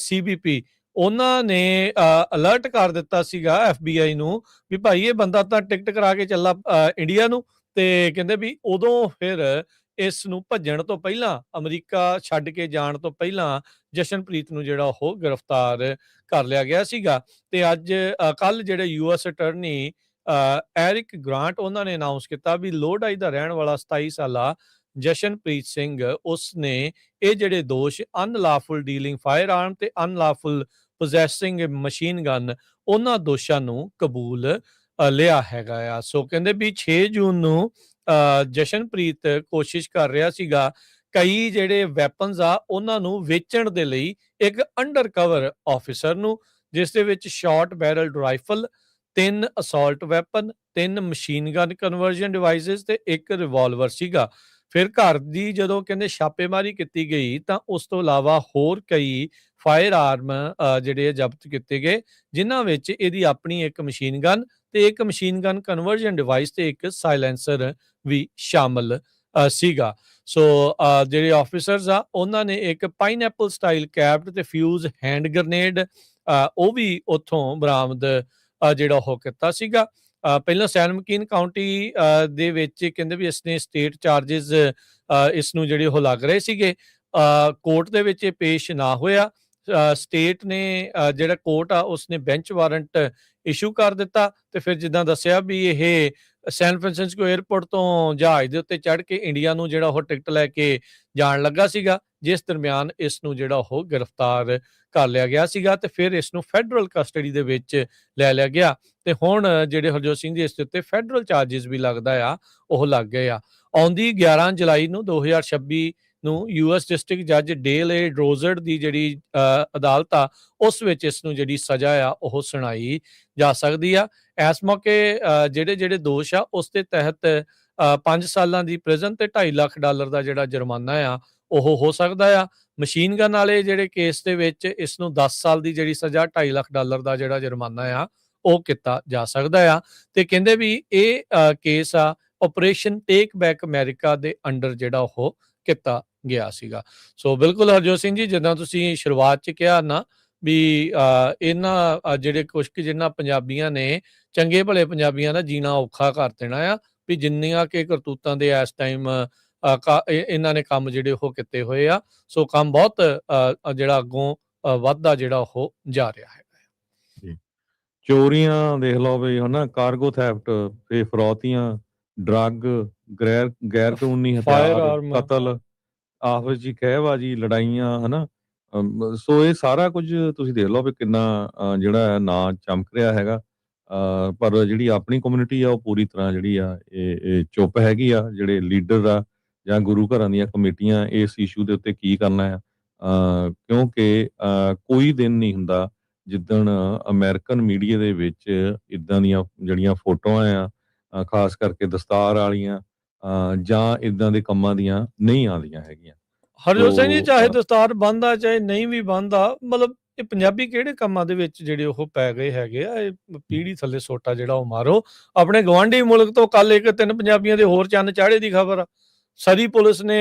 Speaker 1: CBP ਉਹਨਾਂ ਨੇ ਅਲਰਟ ਕਰ ਦਿੱਤਾ ਸੀਗਾ FBI ਨੂੰ ਵੀ ਭਾਈ ਇਹ ਬੰਦਾ ਤਾਂ ਟਿਕਟ ਕਰਾ ਕੇ ਚੱਲਾ ਇੰਡੀਆ ਨੂੰ, ਤੇ ਕਹਿੰਦੇ ਵੀ ਉਦੋਂ ਫਿਰ ਇਸ ਨੂੰ ਭੱਜਣ ਤੋਂ ਪਹਿਲਾਂ, ਅਮਰੀਕਾ ਛੱਡ ਕੇ ਜਾਣ ਤੋਂ ਪਹਿਲਾਂ ਜਸ਼ਨਪ੍ਰੀਤ ਨੂੰ ਜਿਹੜਾ ਉਹ ਗ੍ਰਿਫਤਾਰ ਕਰ ਲਿਆ ਗਿਆ ਸੀਗਾ। ਤੇ ਅੱਜ ਕੱਲ ਜਿਹੜੇ US ਅਟਰਨੀ ਐਰਿਕ ਗ੍ਰਾਂਟ ਉਹਨਾਂ ਨੇ ਅਨਾਉਂਸ ਕੀਤਾ ਵੀ ਲੋਡਾਈ ਦਾ ਰਹਿਣ ਵਾਲਾ 27 ਸਾਲਾ ਜਸ਼ਨਪ੍ਰੀਤ ਸਿੰਘ, ਉਸਨੇ ਇਹ ਜਿਹੜੇ ਦੋਸ਼ ਅਨਲਾਫੁਲ ਡੀਲਿੰਗ ਫਾਇਰ ਆਰਮ ਤੇ ਅਨਲਾਫੁਲ ਪੋਜੈਸਿੰਗ ਮਸ਼ੀਨ ਗਨ, ਉਹਨਾਂ ਦੋਸ਼ਾਂ ਨੂੰ ਕਬੂਲ ਲਿਆ ਹੈਗਾ ਆ। ਸੋ ਕਹਿੰਦੇ ਵੀ 6 ਜੂਨ ਨੂੰ ਜਸ਼ਨਪ੍ਰੀਤ ਕੋਸ਼ਿਸ਼ ਕਰ ਰਿਹਾ ਸੀਗਾ ਕਈ ਜਿਹੜੇ ਵੈਪਨਸ ਆ ਉਹਨਾਂ ਨੂੰ ਵੇਚਣ ਦੇ ਲਈ ਇੱਕ ਅੰਡਰ ਕਵਰ ਆਫਿਸਰ ਨੂੰ, ਜਿਸ ਦੇ ਵਿੱਚ short barrelled rifle, 3 assault weapon, 3 machine gun conversion devices ਤੇ ਇੱਕ ਰਿਵਾਲਵਰ ਸੀਗਾ। ਫਿਰ ਘਰ ਦੀ ਜਦੋਂ ਕਹਿੰਦੇ ਛਾਪੇਮਾਰੀ ਕੀਤੀ ਗਈ ਤਾਂ ਉਸ ਤੋਂ ਇਲਾਵਾ ਹੋਰ ਕਈ ਫਾਇਰ ਆਰਮ ਜਿਹੜੇ ਜ਼ਬਤ ਕੀਤੇ ਗਏ, ਜਿਨ੍ਹਾਂ ਵਿੱਚ ਇਹਦੀ ਆਪਣੀ ਇੱਕ ਮਸ਼ੀਨ ਗਨ ਤੇ ਇੱਕ ਮਸ਼ੀਨ ਗਨ ਕਨਵਰਜਨ ਡਿਵਾਈਸ ਤੇ ਇੱਕ ਸਾਇਲੈਂਸਰ ਵੀ ਸ਼ਾਮਲ ਸੀਗਾ। ਸੋ ਜਿਹੜੇ ਆਫਿਸਰਸ ਆ ਉਹਨਾਂ ਨੇ ਇੱਕ ਪਾਈਨਐਪਲ ਸਟਾਈਲ ਕੈਪਡ ਤੇ ਫਿਊਜ਼ ਹੈਂਡ ਗ੍ਰਨੇਡ ਉਹ ਵੀ ਉੱਥੋਂ ਬਰਾਮਦ ਜਿਹੜਾ ਉਹ ਕੀਤਾ ਸੀਗਾ। ਪਹਿਲਾਂ ਸੈਨ ਮਕੀਨ ਕਾਉਂਟੀ ਦੇ ਵਿੱਚ ਕਹਿੰਦੇ ਵੀ ਇਸਨੇ ਸਟੇਟ ਚਾਰजेस ਇਸ ਨੂੰ ਜਿਹੜੇ ਉਹ ਲੱਗ ਰਹੇ ਸੀਗੇ, ਕੋਰਟ ਦੇ ਵਿੱਚ ਇਹ ਪੇਸ਼ ਨਾ ਹੋਇਆ। ਸਟੇਟ ਨੇ ਜਿਹੜਾ ਕੋਰਟ ਆ ਉਸਨੇ ਬੈਂਚ ਵਾਰੰਟ ਇਸ਼ੂ ਕਰ ਦਿੱਤਾ ਤੇ ਫਿਰ ਜਿੱਦਾਂ ਦੱਸਿਆ ਵੀ ਇਹ ਸੈਨ ਫਰਾਂਸਿਸਕੋ 에ਅਰਪੋਰਟ ਤੋਂ ਜਹਾਜ਼ ਦੇ ਉੱਤੇ ਚੜ੍ਹ ਕੇ ਇੰਡੀਆ ਨੂੰ ਜਿਹੜਾ ਉਹ ਟਿਕਟ ਲੈ ਕੇ ਜਾਣ ਲੱਗਾ ਸੀਗਾ, ਜਿਸ ਦਰਮਿਆਨ ਇਸ ਨੂੰ ਜਿਹੜਾ ਉਹ ਗ੍ਰਿਫਤਾਰ ਕਰ ਲਿਆ ਗਿਆ ਸੀਗਾ ਤੇ ਫਿਰ ਇਸ ਨੂੰ ਫੈਡਰਲ ਕਸਟਡੀ ਦੇ ਵਿੱਚ ਲੈ ਲਿਆ ਗਿਆ ਤੇ ਹੁਣ ਜਿਹੜੇ ਹਰਜੋਤ ਸਿੰਘ ਜੀ ਇਸ ਦੇ ਉੱਤੇ ਫੈਡਰਲ ਚਾਰजेस ਵੀ ਲੱਗਦਾ ਆ ਉਹ ਲੱਗ ਗਏ ਆ। ਆਉਂਦੀ 11 ਜੁਲਾਈ ਨੂੰ 2026 ਨੂੰ US ਡਿਸਟ੍ਰਿਕਟ ਜੱਜ ਡੇਲ ਏ ਡਰੋਜ਼ਰਡ ਦੀ ਜਿਹੜੀ ਅਦਾਲਤ ਆ ਉਸ ਵਿੱਚ ਇਸ ਨੂੰ ਜਿਹੜੀ ਸਜ਼ਾ ਆ ਉਹ ਸੁਣਾਈ ਜਾ ਸਕਦੀ ਆ। ਇਸ ਮੌਕੇ ਜਿਹੜੇ ਦੋਸ਼ ਆ ਉਸ ਦੇ ਤਹਿਤ 5 ਸਾਲਾਂ ਦੀ ਪ੍ਰਿਜ਼ਨ ਤੇ $2.5 ਲੱਖ ਦਾ ਜਿਹੜਾ ਜੁਰਮਾਨਾ ਆ ਉਹ ਹੋ ਸਕਦਾ ਆ। ਮਸ਼ੀਨ ਗਨ ਵਾਲੇ ਜਿਹੜੇ ਕੇਸ ਦੇ ਵਿੱਚ ਇਸ ਨੂੰ 10 ਸਾਲ ਦੀ ਜਿਹੜੀ ਸਜ਼ਾ $2.5 ਲੱਖ ਦਾ ਜਿਹੜਾ ਜੁਰਮਾਨਾ ਆ ਉਹ ਕੀਤਾ ਜਾ ਸਕਦਾ ਆ। ਤੇ ਕਹਿੰਦੇ ਵੀ ਇਹ ਕੇਸ ਆ ਆਪਰੇਸ਼ਨ ਟੇਕ ਬੈਕ ਅਮਰੀਕਾ ਦੇ ਅੰਡਰ ਜਿਹੜਾ ਉਹ ਕੀਤਾ ਗਿਆ ਸੀਗਾ। ਸੋ ਬਿਲਕੁਲ ਹਰਜੋਤ ਸਿੰਘ ਜੀ, ਜਿੱਦਾਂ ਤੁਸੀਂ ਸ਼ੁਰੂਆਤ 'ਚ ਕਿਹਾ ਨਾ ਵੀ ਇਹਨਾਂ ਜਿਹੜੇ ਕੁਛ ਕੁ ਜਿਨ੍ਹਾਂ ਪੰਜਾਬੀਆਂ ਨੇ ਚੰਗੇ ਭਲੇ ਪੰਜਾਬੀਆਂ ਦਾ ਜੀਣਾ ਔਖਾ ਕਰ ਦੇਣਾ ਆ ਵੀ ਜਿੰਨੀਆਂ ਕਿ ਕਰਤੂਤਾਂ ਦੇ ਇਸ ਟਾਈਮ ਇਹਨਾਂ ਨੇ ਕੰਮ ਜਿਹੜੇ ਉਹ ਕੀਤੇ ਹੋਏ ਆ। ਸੋ ਕੰਮ ਬਹੁਤ ਜਿਹੜਾ ਅੱਗੋਂ ਵੱਧਦਾ ਜਿਹੜਾ ਉਹ ਜਾ ਰਿਹਾ ਹੈ।
Speaker 2: ਚੋਰੀਆਂ ਦੇਖ ਲਓ ਵੀ ਹਨਾ, ਕਾਰਗੋ ਥੈਫਟ, ਤੇ ਫਰੌਤੀਆਂ, ਡਰੱਗ, ਗੈਰ ਕਾਨੂੰਨੀ ਹਥਿਆਰ, ਕਤਲ, ਆਪਸ ਜੀ ਖਹਿਬਾਜੀ, ਲੜਾਈਆਂ, ਹਨਾ। ਸੋ ਇਹ ਸਾਰਾ ਕੁਝ ਤੁਸੀਂ ਦੇਖ ਲਓ ਵੀ ਕਿੰਨਾ ਜਿਹੜਾ ਨਾਂ ਚਮਕ ਰਿਹਾ ਹੈਗਾ। ਪਰ ਜਿਹੜੀ ਆਪਣੀ ਕਮਿਊਨਿਟੀ ਆ ਉਹ ਪੂਰੀ ਤਰ੍ਹਾਂ ਜਿਹੜੀ ਆ ਇਹ ਚੁੱਪ ਹੈਗੀ ਆ। ਜਿਹੜੇ ਲੀਡਰ ਆ ਜਾਂ ਗੁਰੂ ਘਰਾਂ ਦੀਆਂ ਕਮੇਟੀਆਂ ਇਸ ਇਸ਼ੂ ਦੇ ਉੱਤੇ ਕੀ ਕਰਨਾ ਆ, ਕਿਉਂਕਿ ਕੋਈ ਦਿਨ ਨਹੀਂ ਹੁੰਦਾ ਜਿੱਦਣ ਅਮਰੀਕਨ ਮੀਡੀਆ ਦੇ ਵਿੱਚ ਇੱਦਾਂ ਦੀਆਂ ਜਿਹੜੀਆਂ ਫੋਟੋਆਂ ਆ, ਖਾਸ ਕਰਕੇ ਦਸਤਾਰ ਵਾਲੀਆਂ ਜਾਂ ਇੱਦਾਂ ਦੇ ਕੰਮਾਂ ਦੀਆਂ ਨਹੀਂ ਆਉਂਦੀਆਂ ਹੈਗੀਆਂ।
Speaker 1: ਹਰਜੋਤ ਸਿੰਘ ਜੀ,
Speaker 2: ਸੋ
Speaker 1: ਚਾਹੇ ਦਸਤਾਰ ਬੰਨ੍ਹਦਾ ਚਾਹੇ ਨਹੀਂ ਵੀ ਬੰਨ੍ਹਦਾ, ਮਤਲਬ ਇਹ ਪੰਜਾਬੀ ਕਿਹੜੇ ਕੰਮਾਂ ਦੇ ਵਿੱਚ ਜਿਹੜੇ ਉਹ ਪੈ ਗਏ ਹੈਗੇ ਆ, ਇਹ ਪੀੜ੍ਹੀ ਥੱਲੇ ਸੋਟਾ ਜਿਹੜਾ ਉਹ ਮਾਰੋ। ਆਪਣੇ ਗੁਆਂਢੀ ਮੁਲਕ ਤੋਂ ਕੱਲ ਇੱਕ 3 ਪੰਜਾਬੀਆਂ ਦੇ ਹੋਰ ਚੰਨ ਚਾੜ੍ਹੇ ਦੀ ਖਬਰ ਆ। ਸਰੀ ਪੁਲਿਸ ਨੇ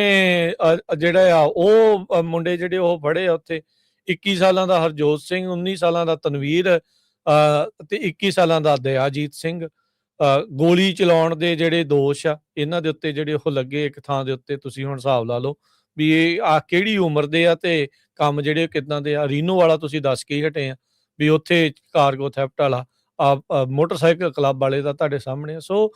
Speaker 1: ਜਿਹੜਾ ਆ ਉਹ ਮੁੰਡੇ ਜਿਹੜੇ ਉਹ ਫੜੇ ਆ ਉੱਥੇ। 21 ਸਾਲਾਂ ਦਾ ਹਰਜੋਤ ਸਿੰਘ, 19 ਸਾਲਾਂ ਦਾ ਤਨਵੀਰ ਤੇ 21 ਸਾਲਾਂ ਦਾ ਦਯਾਜੀਤ ਸਿੰਘ। ਗੋਲੀ ਚਲਾਉਣ ਦੇ ਜਿਹੜੇ ਦੋਸ਼ ਆ ਇਹਨਾਂ ਦੇ ਉੱਤੇ ਜਿਹੜੇ ਉਹ ਲੱਗੇ ਇੱਕ ਥਾਂ ਦੇ ਉੱਤੇ। ਤੁਸੀਂ ਹੁਣ ਹਿਸਾਬ ਲਾ ਲਓ ਵੀ ਇਹ ਕਿਹੜੀ ਉਮਰ ਦੇ ਆ ਤੇ ਕੰਮ ਜਿਹੜੇ ਕਿੱਦਾਂ ਦੇ ਆ। ਰੀਨੋ ਵਾਲਾ ਤੁਸੀਂ ਦੱਸ ਕੇ ਹੀ ਹਟੇ ਆ ਵੀ ਉੱਥੇ ਕਾਰਗੋ ਥੈਫਟ ਵਾਲਾ, ਮੋਟਰਸਾਈਕਲ ਕਲੱਬ ਵਾਲੇ ਦਾ ਤੁਹਾਡੇ ਸਾਹਮਣੇ ਆ। ਸੋ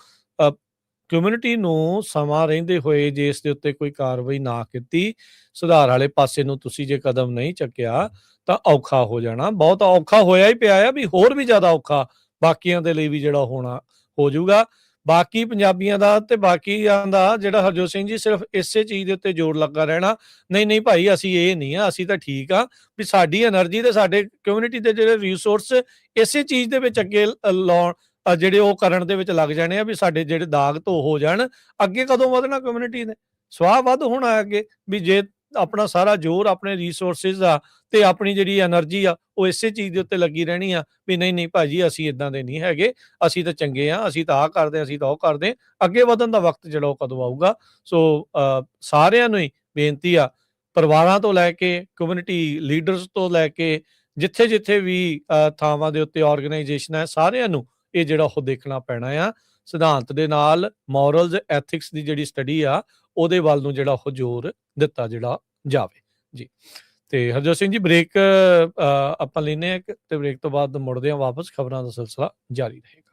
Speaker 1: ਕਮਿਊਨਿਟੀ ਨੂੰ ਸਮਾਂ ਰਹਿੰਦੇ ਹੋਏ ਜੇ ਇਸ ਦੇ ਉੱਤੇ ਕੋਈ ਕਾਰਵਾਈ ਨਾ ਕੀਤੀ, ਸੁਧਾਰ ਵਾਲੇ ਪਾਸੇ ਨੂੰ ਤੁਸੀਂ ਜੇ ਕਦਮ ਨਹੀਂ ਚੱਕਿਆ ਤਾਂ ਔਖਾ ਹੋ ਜਾਣਾ। ਬਹੁਤ ਔਖਾ ਹੋਇਆ ਹੀ ਪਿਆ ਆ, ਵੀ ਹੋਰ ਵੀ ਜ਼ਿਆਦਾ ਔਖਾ ਬਾਕੀਆਂ ਦੇ ਲਈ ਵੀ ਜਿਹੜਾ ਹੋਣਾ ਹੋ ਜਾਊਗਾ। ਬਾਕੀ ਪੰਜਾਬੀਆਂ ਦਾ ਤੇ ਬਾਕੀਆਂ ਦਾ ਜਿਹੜਾ ਹਰਜੋਤ ਸਿੰਘ ਜੀ ਸਿਰਫ ਇਸੇ ਚੀਜ਼ ਦੇ ਉੱਤੇ ਜ਼ੋਰ ਲੱਗਾ ਰਹਿਣਾ, ਨਹੀਂ ਨਹੀਂ ਭਾਈ ਅਸੀਂ ਇਹ ਨਹੀਂ ਆ, ਅਸੀਂ ਤਾਂ ਠੀਕ ਆ ਵੀ ਸਾਡੀ એનર્ਜੀ ਤੇ ਸਾਡੇ ਕਮਿਊਨਿਟੀ ਦੇ ਜਿਹੜੇ ਰਿਸੋਰਸ ਇਸੇ ਚੀਜ਼ ਦੇ ਵਿੱਚ ਅੱਗੇ ਲਾਉਣ, ਜਿਹੜੇ ਉਹ ਕਰਨ ਦੇ ਵਿੱਚ ਲੱਗ ਜਾਣੇ ਆ ਵੀ ਸਾਡੇ ਜਿਹੜੇ ਦਾਗ ਧੋ ਹੋ ਜਾਣ। ਅੱਗੇ ਕਦੋਂ ਵਧਣਾ ਕਮਿਊਨਿਟੀ ਨੇ? ਸਵਾਹ ਵੱਧ ਹੋਣਾ ਅੱਗੇ, ਵੀ ਜੇ ਆਪਣਾ ਸਾਰਾ ਜ਼ੋਰ ਆਪਣੇ ਰਿਸੋਰਸਿਸ ਆ ਤੇ ਆਪਣੀ ਜਿਹੜੀ એનર્ਜੀ ਆ ਉਹ ਇਸੇ ਚੀਜ਼ ਦੇ ਉੱਤੇ ਲੱਗੀ ਰਹਿਣੀ ਆ ਵੀ ਨਹੀਂ ਨਹੀਂ ਭਾਜੀ ਅਸੀਂ ਇਦਾਂ ਦੇ ਨਹੀਂ ਹੈਗੇ, ਅਸੀਂ ਤਾਂ ਚੰਗੇ ਆ, ਅਸੀਂ ਤਾਂ ਆਹ ਕਰਦੇ, ਅਸੀਂ ਤਾਂ ਉਹ ਕਰਦੇ। ਅੱਗੇ ਵਧਣ ਦਾ ਵਕਤ ਜਿਹੜਾ ਉਹ ਕਦੋਂ ਆਊਗਾ? ਸੋ ਸਾਰਿਆਂ ਨੂੰ ਹੀ ਬੇਨਤੀ ਆ, ਪਰਿਵਾਰਾਂ ਤੋਂ ਲੈ ਕੇ ਕਮਿਊਨਿਟੀ ਲੀਡਰਸ ਤੋਂ ਲੈ ਕੇ ਜਿੱਥੇ ਜਿੱਥੇ ਵੀ ਥਾਵਾਂ ਦੇ ਉੱਤੇ ਆਰਗੇਨਾਈਜੇਸ਼ਨ ਹੈ, ਸਾਰਿਆਂ ਨੂੰ ਇਹ ਜਿਹੜਾ ਉਹ ਦੇਖਣਾ ਪੈਣਾ ਆ। ਸਿਧਾਂਤ ਦੇ ਨਾਲ ਮੋਰਲਸ ਐਥਿਕਸ ਦੀ ਜਿਹੜੀ ਸਟੱਡੀ ਆ ਉਹਦੇ ਵੱਲ ਨੂੰ ਜਿਹੜਾ ਉਹ ਜ਼ੋਰ ਦਿੱਤਾ ਜਿਹੜਾ ਜਾਵੇ ਜੀ। ਤੇ ਹਰਜੋਤ ਸਿੰਘ ਜੀ, ਬ੍ਰੇਕ ਆਪਾਂ ਲੈਨੇ ਆ ਤੇ ਬ੍ਰੇਕ ਤੋਂ ਬਾਅਦ ਮੁੜਦੇ ਆ ਵਾਪਸ, ਖਬਰਾਂ ਦਾ ਸਿਲਸਿਲਾ ਜਾਰੀ ਰਹੇਗਾ।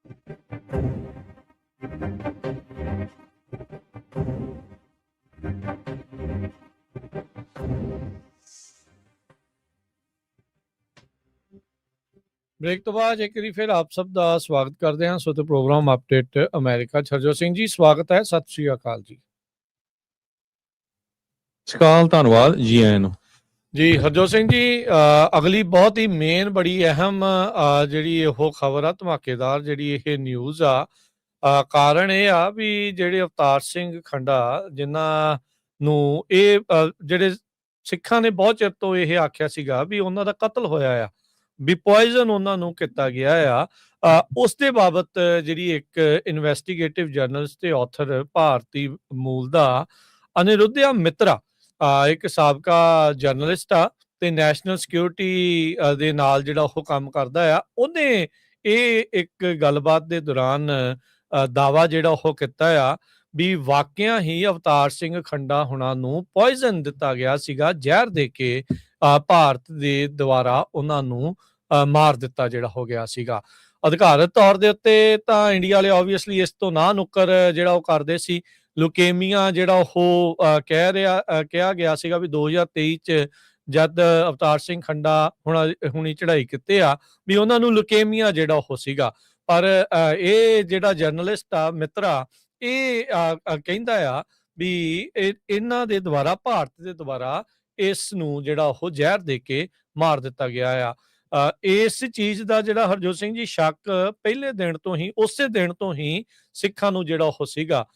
Speaker 1: ਬ੍ਰੇਕ ਤੋਂ ਬਾਅਦ ਇੱਕ ਵਾਰੀ ਫਿਰ ਆਪ ਸਭ ਦਾ ਸਵਾਗਤ ਕਰਦੇ ਹਾਂ ਸੋ ਤੇ ਪ੍ਰੋਗਰਾਮ ਅਪਡੇਟ ਅਮਰੀਕਾ 'ਚ। ਹਰਜੋਤ ਸਿੰਘ ਜੀ ਸਵਾਗਤ ਹੈ, ਸਤਿ ਸ਼੍ਰੀ ਅਕਾਲ ਜੀ।
Speaker 2: ਸਕਾਲ, ਧੰਨਵਾਦ ਜੀ ਆਇਆਂ ਨੂੰ।
Speaker 1: ਜੀ ਹਰਜੋਤ ਸਿੰਘ ਜੀ, ਅਗਲੀ ਬਹੁਤ ਹੀ ਮੇਨ ਬੜੀ ਅਹਿਮ ਜਿਹੜੀ ਉਹ ਖਬਰ ਆ, ਧਮਾਕੇਦਾਰ ਜਿਹੜੀ ਇਹ ਨਿਊਜ਼ ਆ, ਕਾਰਨ ਇਹ ਆ ਵੀ ਜਿਹੜੇ ਅਵਤਾਰ ਸਿੰਘ ਖੰਡਾ ਜਿਨ੍ਹਾਂ ਨੂੰ ਇਹ ਜਿਹੜੇ ਸਿੱਖਾਂ ਨੇ ਬਹੁਤ ਚਿਰ ਤੋਂ ਇਹ ਆਖਿਆ ਸੀਗਾ ਵੀ ਉਹਨਾਂ ਦਾ ਕਤਲ ਹੋਇਆ ਆ, ਵੀ ਪੋਇਜ਼ਨ ਉਹਨਾਂ ਨੂੰ ਕੀਤਾ ਗਿਆ ਆ, ਉਸ ਦੇ ਬਾਬਤ ਜਿਹੜੀ ਇੱਕ ਇਨਵੈਸਟੀਗੇਟਿਵ ਜਰਨਲਿਸਟ ਤੇ ਆਥਰ ਭਾਰਤੀ ਮੂਲ ਦਾ ਅਨਿਰੁੱਧਿਆ ਮਿੱਤਰਾ, ਇੱਕ ਸਾਬਕਾ ਜਰਨਲਿਸਟ ਆ ਤੇ ਨੈਸ਼ਨਲ ਸਿਕਿਉਰਿਟੀ ਦੇ ਨਾਲ ਜਿਹੜਾ ਉਹ ਕੰਮ ਕਰਦਾ ਆ, ਉਹਨੇ ਇਹ ਇੱਕ ਗੱਲਬਾਤ ਦੇ ਦੌਰਾਨ ਦਾਵਾ ਜਿਹੜਾ ਉਹ ਕੀਤਾ ਆ ਵੀ ਵਾਕਿਆ ਹੀ ਅਵਤਾਰ ਸਿੰਘ ਖੰਡਾ ਹੁਣਾਂ ਨੂੰ ਪੋਇਜ਼ਨ ਦਿੱਤਾ ਗਿਆ ਸੀਗਾ, ਜ਼ਹਿਰ ਦੇ ਕੇ ਭਾਰਤ ਦੇ ਦੁਆਰਾ ਉਹਨਾਂ ਨੂੰ ਮਾਰ ਦਿੱਤਾ ਜਿਹੜਾ ਹੋ ਗਿਆ ਸੀਗਾ। ਅਧਿਕਾਰਤ ਤੌਰ ਦੇ ਉੱਤੇ ਤਾਂ ਇੰਡੀਆ ਵਾਲੇ ਓਬਵੀਅਸਲੀ ਇਸ ਤੋਂ ਨਾ ਨੁੱਕਰ ਜਿਹੜਾ ਉਹ ਕਰਦੇ ਸੀ। ਲੁਕੇਮੀਆ ਜਿਹੜਾ ਉਹ ਕਿਹਾ ਗਿਆ ਸੀਗਾ ਵੀ 2023 ਚ ਜਦ ਅਵਤਾਰ ਸਿੰਘ ਖੰਡਾ ਹੁਣੀ ਚੜ੍ਹਾਈ ਕੀਤੇ ਆ ਵੀ ਉਹਨਾਂ ਨੂੰ ਲੁਕੇਮੀਆ ਜਿਹੜਾ ਉਹ ਸੀਗਾ, ਪਰ ਇਹ ਜਿਹੜਾ ਜਰਨਲਿਸਟ ਆ ਮਿੱਤਰਾ ਇਹ ਕਹਿੰਦਾ ਆ ਵੀ ਇਹਨਾਂ ਦੇ ਦੁਆਰਾ ਭਾਰਤ ਦੇ ਦੁਆਰਾ ਇਸ ਨੂੰ ਜਿਹੜਾ ਉਹ ਜ਼ਹਿਰ ਦੇ ਕੇ ਮਾਰ ਦਿੱਤਾ ਗਿਆ ਆ। ਇਸ ਚੀਜ਼ ਦਾ ਜਿਹੜਾ ਹਰਜੋਤ ਸਿੰਘ ਜੀ ਸ਼ੱਕ ਪਹਿਲੇ ਦਿਨ ਤੋਂ ਹੀ, ਉਸੇ ਦਿਨ ਤੋਂ ਹੀ ਸਿੱਖਾਂ ਨੂੰ ਜਿਹੜਾ ਉਹ ਸੀਗਾ।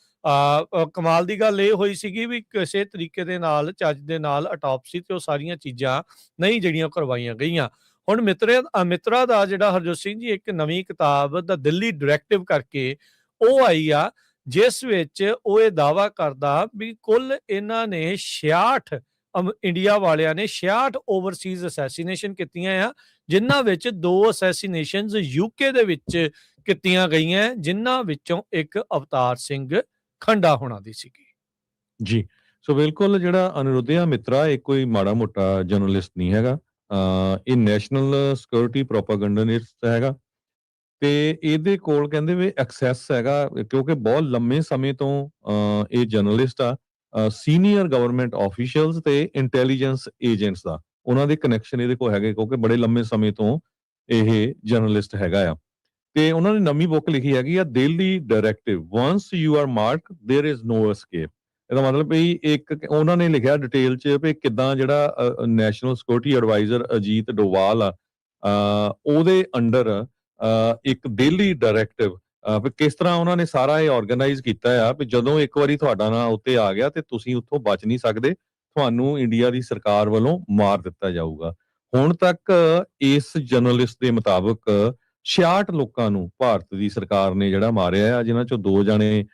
Speaker 1: ਕਮਾਲ ਦੀ ਗੱਲ ਇਹ ਹੋਈ ਸੀਗੀ ਵੀ ਕਿਸੇ ਤਰੀਕੇ ਦੇ ਨਾਲ ਚੱਜ ਦੇ ਨਾਲ ਆਟੋਪਸੀ ਤੇ ਉਹ ਸਾਰੀਆਂ ਚੀਜ਼ਾਂ ਨਹੀਂ ਜਿਹੜੀਆਂ ਕਰਵਾਈਆਂ ਗਈਆਂ। ਹੁਣ ਮਿੱਤਰਾ ਦਾ ਜਿਹੜਾ ਹਰਜੋਤ ਸਿੰਘ ਜੀ ਇੱਕ ਨਵੀਂ ਕਿਤਾਬ ਦਾ ਦਿੱਲੀ ਡਾਇਰੈਕਟਿਵ ਕਰਕੇ ਉਹ ਆਈ ਆ, ਜਿਸ ਵਿੱਚ ਉਹ ਇਹ ਦਾਵਾ ਕਰਦਾ ਵੀ ਕੁੱਲ ਇਹਨਾਂ ਨੇ 66 ਇੰਡੀਆ ਵਾਲਿਆਂ ਨੇ 66 ਓਵਰਸੀਜ਼ ਅਸੈਸੀਨੇਸ਼ਨ ਕੀਤੀਆਂ ਆ, ਜਿਨ੍ਹਾਂ ਵਿੱਚ 2 ਅਸੈਸੀਨੇਸ਼ਨਸ ਯੂਕੇ ਦੇ ਵਿੱਚ ਕੀਤੀਆਂ ਗਈਆਂ, ਜਿਨ੍ਹਾਂ ਵਿੱਚੋਂ ਇੱਕ ਅਵਤਾਰ ਸਿੰਘ ਖੰਡਾ ਹੋਣਾ ਦੀ ਸੀਗੀ।
Speaker 2: ਜੀ, ਸੋ ਬਿਲਕੁਲ ਜਿਹੜਾ ਅਨਿਰੁੱਧਿਆ ਮਿੱਤਰਾ ਇਹ ਕੋਈ ਮਾੜਾ ਮੋਟਾ ਜਰਨਲਿਸਟ ਨਹੀਂ ਹੈਗਾ, ਇਹ ਨੈਸ਼ਨਲ ਸਿਕਿਉਰਿਟੀ ਪ੍ਰੋਪਾਗੈਂਡਿਸਟ ਹੈਗਾ ਤੇ ਇਹਦੇ ਕੋਲ ਕਹਿੰਦੇ ਵੀ ਐਕਸੈਸ ਹੈਗਾ, ਕਿਉਂਕਿ ਬਹੁਤ ਲੰਮੇ ਸਮੇਂ ਤੋਂ ਇਹ ਜਰਨਲਿਸਟ ਆ ਸੀਨੀਅਰ ਗਵਰਨਮੈਂਟ ਆਫੀਸ਼ੀਅਲਸ ਤੇ ਇੰਟੈਲੀਜੈਂਸ ਏਜੰਟਸ ਦਾ ਉਹਨਾਂ ਦੇ ਕਨੈਕਸ਼ਨ ਇਹਦੇ ਕੋਲ ਹੈਗੇ, ਕਿਉਂਕਿ ਬੜੇ ਲੰਮੇ ਸਮੇਂ ਤੋਂ ਇਹ ਜਰਨਲਿਸਟ ਹੈਗਾ ਆ। ਤੇ ਉਹਨਾਂ ਨੇ ਨਵੀਂ ਬੁੱਕ ਲਿਖੀ ਹੈਗੀ ਆ Delhi directive, once you are mark there is no escape. ਇਹਦਾ ਮਤਲਬ ਵੀ ਇੱਕ ਉਹਨਾਂ ਨੇ ਲਿਖਿਆ ਡਿਟੇਲ ਚ ਵੀ ਕਿੱਦਾਂ ਜਿਹੜਾ national security adviser Ajit Doval ਆ ਉਹਦੇ ਅੰਡਰ ਇੱਕ ਦਿੱਲੀ ਡਾਇਰੈਕਟਿਵ ਵੀ ਕਿਸ ਤਰ੍ਹਾਂ ਉਹਨਾਂ ਨੇ ਸਾਰਾ ਇਹ ਆਰਗੇਨਾਈਜ਼ ਕੀਤਾ ਆ ਵੀ ਜਦੋਂ ਇੱਕ ਵਾਰੀ ਤੁਹਾਡਾ ਨਾਂ ਉੱਤੇ ਆ ਗਿਆ ਤੇ ਤੁਸੀਂ ਉੱਥੋਂ ਬਚ ਨਹੀਂ ਸਕਦੇ, ਤੁਹਾਨੂੰ ਇੰਡੀਆ ਦੀ ਸਰਕਾਰ ਵੱਲੋਂ ਮਾਰ ਦਿੱਤਾ ਜਾਊਗਾ। ਹੁਣ ਤੱਕ ਇਸ ਜਰਨਲਿਸਟ ਦੇ ਮੁਤਾਬਕ 66 ਲੋਕਾਂ ਨੂੰ ਭਾਰਤ ਦੀ ਸਰਕਾਰ ਨੇ ਜਿਹੜਾ ਮਾਰਿਆ ਆ, ਜਿਨ੍ਹਾਂ ਚੋਂ 2 ਜਾਣੇ